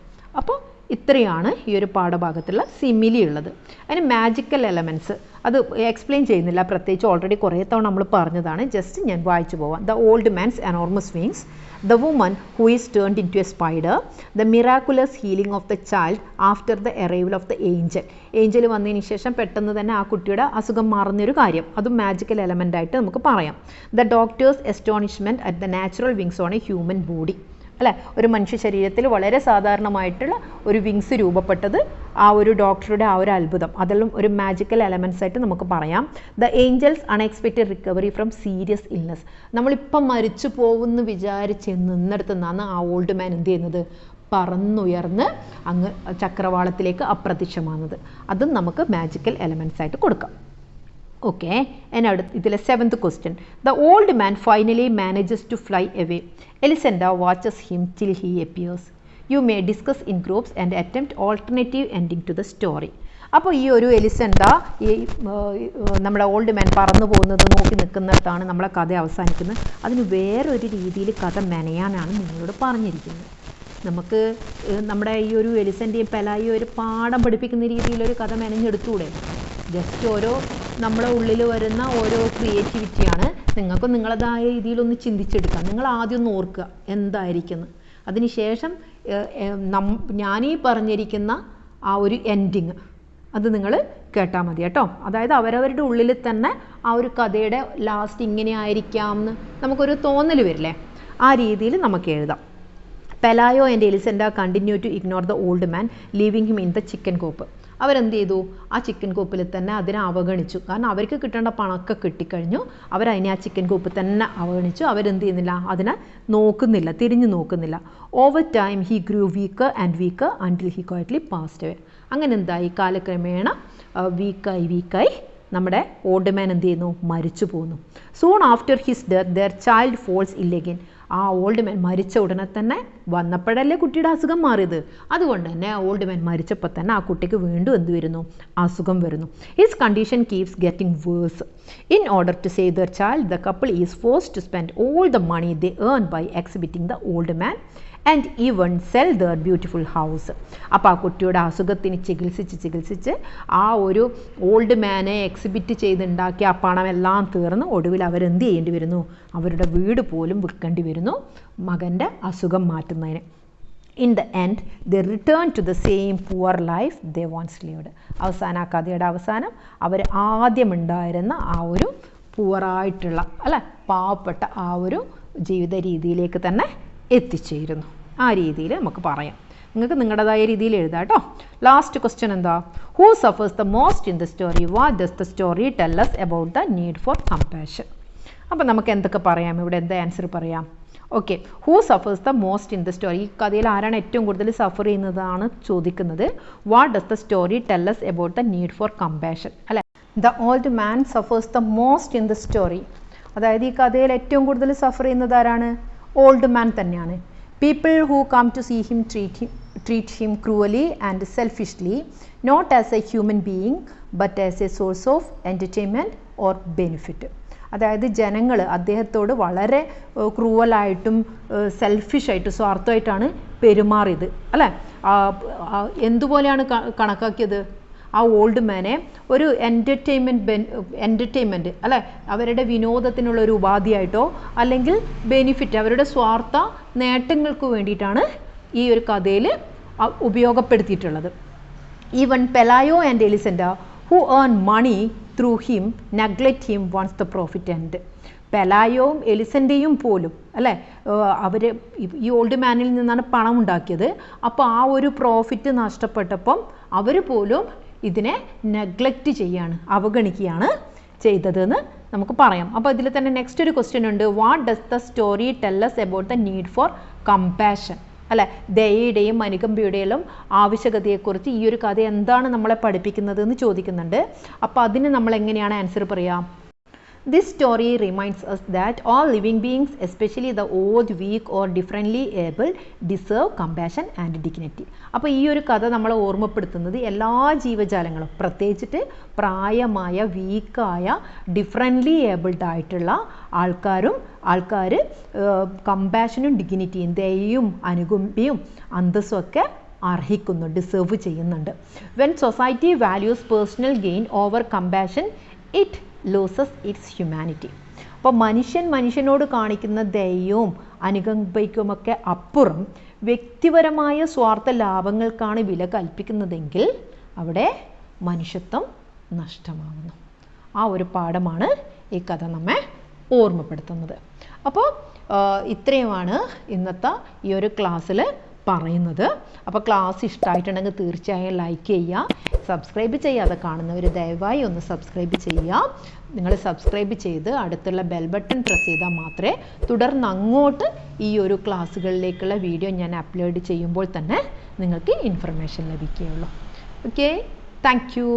അപ്പോൾ ഇത്രയാണ് ഈ ഒരു പാഠഭാഗത്തുള്ള സിമിലി ഉള്ളത്. അതിന് മാജിക്കൽ എലമെൻറ്റ്സ് അത് എക്സ്പ്ലെയിൻ ചെയ്യുന്നില്ല, പ്രത്യേകിച്ച് ഓൾറെഡി കുറേ തവണ നമ്മൾ പറഞ്ഞതാണ്. ജസ്റ്റ് ഞാൻ വായിച്ചു പോവാം. The old man's enormous wings, the woman who is turned into a spider, the miraculous healing of the child after the arrival of the angel. Angel വന്നതിന് ശേഷം പെട്ടെന്ന് തന്നെ ആ കുട്ടിയുടെ അസുഖം മാറുന്നൊരു കാര്യം, അതും മാജിക്കൽ എലമെൻ്റ് ആയിട്ട് നമുക്ക് പറയാം. The doctor's astonishment at the natural wings on a human body, അല്ലേ? ഒരു മനുഷ്യ ശരീരത്തിൽ വളരെ സാധാരണമായിട്ടുള്ള ഒരു വിങ്സ് രൂപപ്പെട്ടത്, ആ ഒരു ഡോക്ടറുടെ ആ ഒരു അത്ഭുതം, അതെല്ലാം ഒരു മാജിക്കൽ എലമെൻറ്റ്സ് ആയിട്ട് നമുക്ക് പറയാം. The Angeles unexpected recovery from serious illness. നമ്മളിപ്പം മരിച്ചു പോകുമെന്ന് വിചാരിച്ച് നിന്നിടത്ത് നിന്നാണ് ആ ഓൾഡ് മാൻ എന്ത് ചെയ്യുന്നത്? പറന്നുയർന്ന് അങ്ങ് ചക്രവാളത്തിലേക്ക് അപ്രത്യക്ഷമാകുന്നത്. അതും നമുക്ക് മാജിക്കൽ എലമെൻറ്റ്സ് ആയിട്ട് കൊടുക്കാം. Okay, and ഇതിലെ 7th question. The old man finally manages to fly away. Elisenda watches him till he appears. You may discuss in groups and attempt alternative ending to the story. അപ്പോൾ ഈ ഒരു എലിസെണ്ട ഈ നമ്മുടെ old man പറന്നു പോകുന്നത് നോക്കി നിൽക്കുന്നിടത്താണ് നമ്മളെ കഥ അവസാനിക്കുന്നത്. അതിന് വേറൊരു രീതിയിൽ കഥ മെനയാനാണ് നിങ്ങളോട് പറഞ്ഞിരിക്കുന്നത്. നമുക്ക് നമ്മുടെ ഈ ഒരു എലിസൻ്റെയും പെലായും ഒരു പാഠം പഠിപ്പിക്കുന്ന രീതിയിലൊരു കഥ മെനഞ്ഞെടുത്തൂടെ? ജസ്റ്റ് ഓരോ നമ്മളെ ഉള്ളിൽ വരുന്ന ഓരോ ക്രിയേറ്റിവിറ്റിയാണ്. നിങ്ങൾക്കും നിങ്ങളതായ രീതിയിലൊന്ന് ചിന്തിച്ചെടുക്കാം. നിങ്ങൾ ആദ്യം ഒന്ന് ഓർക്കുക എന്തായിരിക്കുന്നു, അതിനുശേഷം ഞാനീ പറഞ്ഞിരിക്കുന്ന ആ ഒരു എൻഡിങ് അത് നിങ്ങൾ കേട്ടാൽ മതി കേട്ടോ. അതായത് അവരവരുടെ ഉള്ളിൽ തന്നെ ആ ഒരു കഥയുടെ ലാസ്റ്റ് ഇങ്ങനെ ആയിരിക്കാം എന്ന് നമുക്കൊരു തോന്നൽ വരില്ലേ, ആ രീതിയിൽ നമുക്ക് എഴുതാം. Pelayo and Elisenda continue to ignore the old man leaving him in the chicken coop. അവരെന്ത് ചെയ്തു? ആ ചിക്കൻ കോപ്പിൽ തന്നെ അതിനെ അവഗണിച്ചു. കാരണം അവർക്ക് കിട്ടേണ്ട പണമൊക്കെ കിട്ടിക്കഴിഞ്ഞു. അവരതിനെ ആ ചിക്കൻ കോപ്പ് തന്നെ അവഗണിച്ചു. അവരെന്ത് ചെയ്യുന്നില്ല? അതിനെ നോക്കുന്നില്ല, തിരിഞ്ഞു നോക്കുന്നില്ല. Over time he grew weaker and weaker until he quietly passed away. അങ്ങനെ എന്തായി? കാലക്രമേണ വീക്കായി നമ്മുടെ ഓൾഡ് മാൻ എന്ത് ചെയ്യുന്നു? മരിച്ചു പോകുന്നു. Soon after his death their child falls ill again. ആ ഓൾഡ് മാൻ മരിച്ച ഉടനെ തന്നെ, വന്നപ്പോഴല്ലേ കുട്ടിയുടെ അസുഖം മാറിയത്, അതുകൊണ്ട് തന്നെ ഓൾഡ് മാൻ മരിച്ചപ്പോൾ തന്നെ ആ കുട്ടിക്ക് വീണ്ടും എന്ത് വരുന്നു? അസുഖം വരുന്നു. His condition keeps getting worse. In order to save their child the couple is forced to spend all the money they earn by exhibiting the old man and even sell their beautiful house. അപ്പോൾ ആ കുട്ടിയുടെ അസുഖത്തിന് ചികിത്സിച്ച് ആ ഒരു old മാനെ exhibit ചെയ്തുണ്ടാക്കിയ ആ പണമെല്ലാം തീർന്ന് ഒടുവിൽ അവരെന്ത് ചെയ്യേണ്ടി വരുന്നു? അവരുടെ വീട് പോലും വിൽക്കേണ്ടി വരുന്നു മകൻ്റെ അസുഖം മാറ്റുന്നതിന്. In the end the return to the same poor life they once lived. അവസാനം ആ കഥയുടെ അവസാനം അവർ ആദ്യമുണ്ടായിരുന്ന ആ ഒരു പുവറായിട്ടുള്ള അല്ല പാവപ്പെട്ട ആ ഒരു ജീവിത രീതിയിലേക്ക് തന്നെ എത്തിച്ചേരുന്നു. ആ രീതിയിൽ നമുക്ക് പറയാം. നിങ്ങൾക്ക് നിങ്ങളുടേതായ രീതിയിൽ എഴുതാം കേട്ടോ. ലാസ്റ്റ് ക്വസ്റ്റ്യൻ എന്താ? Who സഫേഴ്സ് the most in the story? What does the story tell us about the need for compassion? അപ്പോൾ നമുക്ക് എന്തൊക്കെ പറയാം? ഇവിടെ എന്താ ആൻസർ പറയാം? Okay, who സഫേഴ്സ് the most in the story? ഈ കഥയിൽ ആരാണ് ഏറ്റവും കൂടുതൽ സഫർ ചെയ്യുന്നതാണ് ചോദിക്കുന്നത്. What does the story tell us about the need for compassion? അല്ലേ? The old man സഫേഴ്സ് the most in the story. അതായത് ഈ കഥയിൽ ഏറ്റവും കൂടുതൽ സഫർ ചെയ്യുന്നത് ആരാണ്? ഓൾഡ് മാൻ തന്നെയാണ്. People who come to see him treat him cruelly and selfishly, not as a human being but as a source of entertainment or benefit. അതായത് ജനങ്ങൾ അദ്ദേഹത്തോട് വളരെ ക്രൂവലായിട്ടും സെൽഫിഷായിട്ടും സ്വാർത്ഥമായിട്ടാണ് പെരുമാറിയത് അല്ലേ? എന്തുപോലെയാണ് കണക്കാക്കിയത്? ആ ഓൾഡ് മാനെ ഒരു എൻ്റർടൈൻമെൻറ്റ് അല്ലേ, അവരുടെ വിനോദത്തിനുള്ള ഒരു ഉപാധിയായിട്ടോ അല്ലെങ്കിൽ ബെനിഫിറ്റ് അവരുടെ സ്വാർത്ഥ നേട്ടങ്ങൾക്ക് വേണ്ടിയിട്ടാണ് ഈ ഒരു കഥയിൽ ഉപയോഗപ്പെടുത്തിയിട്ടുള്ളത്. Even Pelayo and Elisenda who earn money through him neglect him once the profit end. പെലായോയും എലിസെൻ്റെയും പോലും അല്ലേ, അവർ ഈ ഓൾഡ് മാനിൽ നിന്നാണ് പണം ഉണ്ടാക്കിയത്. അപ്പോൾ ആ ഒരു പ്രോഫിറ്റ് നഷ്ടപ്പെട്ടപ്പം അവർ പോലും ഇതിനെ നെഗ്ലക്റ്റ് ചെയ്യാണ്, അവഗണിക്കുകയാണ് ചെയ്തതെന്ന് നമുക്ക് പറയാം. അപ്പോൾ ഇതിൽ തന്നെ നെക്സ്റ്റ് ഒരു ക്വസ്റ്റ്യൻ ഉണ്ട്. What does the story tell us about the need for compassion? അല്ലേ, ദയയുടെയും അനുകമ്പയുടെയും ആവശ്യകതയെക്കുറിച്ച് ഈ ഒരു കഥ എന്താണ് നമ്മളെ പഠിപ്പിക്കുന്നത് എന്ന് ചോദിക്കുന്നുണ്ട്. അപ്പോൾ അതിന് നമ്മൾ എങ്ങനെയാണ് ആൻസർ പറയാം? This story reminds us that all living beings, especially the old, weak or differently able, deserve compassion and dignity. അപ്പോൾ ഈ ഒരു കഥ നമ്മളെ ഓർമ്മപ്പെടുത്തുന്നത് എല്ലാ ജീവജാലങ്ങളും, പ്രത്യേകിച്ചിട്ട് പ്രായമായ വീക്കായ ഡിഫറെൻ്റ്ലി ഏബിൾഡ് ആയിട്ടുള്ള ആൾക്കാർ കമ്പാഷനും ഡിഗ്നിറ്റിയും ദയയും അനുകമ്പയും അന്തസ്സും ഒക്കെ അർഹിക്കുന്നു, ഡിസേർവ് ചെയ്യുന്നുണ്ട്. When society values personal gain over compassion it loses it's humanity. അപ്പോൾ മനുഷ്യനോട് കാണിക്കുന്ന ദയവും അനുകമ്പയ്ക്കുമൊക്കെ അപ്പുറം വ്യക്തിപരമായ സ്വാർത്ഥ ലാഭങ്ങൾക്കാണ് വില കൽപ്പിക്കുന്നതെങ്കിൽ അവിടെ മനുഷ്യത്വം നഷ്ടമാകുന്നു. ആ ഒരു പാഠമാണ് ഈ കഥ നമ്മെ ഓർമ്മപ്പെടുത്തുന്നത്. അപ്പോൾ ഇത്രയുമാണ് ഇന്നത്തെ ഈ ഒരു ക്ലാസ്സിൽ പറയുന്നത്. അപ്പോൾ ക്ലാസ് ഇഷ്ടമായിട്ടുണ്ടെങ്കിൽ തീർച്ചയായും ലൈക്ക് ചെയ്യുക. സബ്സ്ക്രൈബ് ചെയ്യാതെ കാണുന്നവർ ദയവായി ഒന്ന് സബ്സ്ക്രൈബ് ചെയ്യുക. നിങ്ങൾ സബ്സ്ക്രൈബ് ചെയ്ത് അടുത്തുള്ള ബെൽ ബട്ടൺ പ്രസ് ചെയ്താൽ മാത്രമേ തുടർന്ന് അങ്ങോട്ട് ഈ ഒരു ക്ലാസ്സുകളിലേക്കുള്ള വീഡിയോ ഞാൻ അപ്ലോഡ് ചെയ്യുമ്പോൾ തന്നെ നിങ്ങൾക്ക് ഇൻഫർമേഷൻ ലഭിക്കുകയുള്ളൂ. Okay, thank you.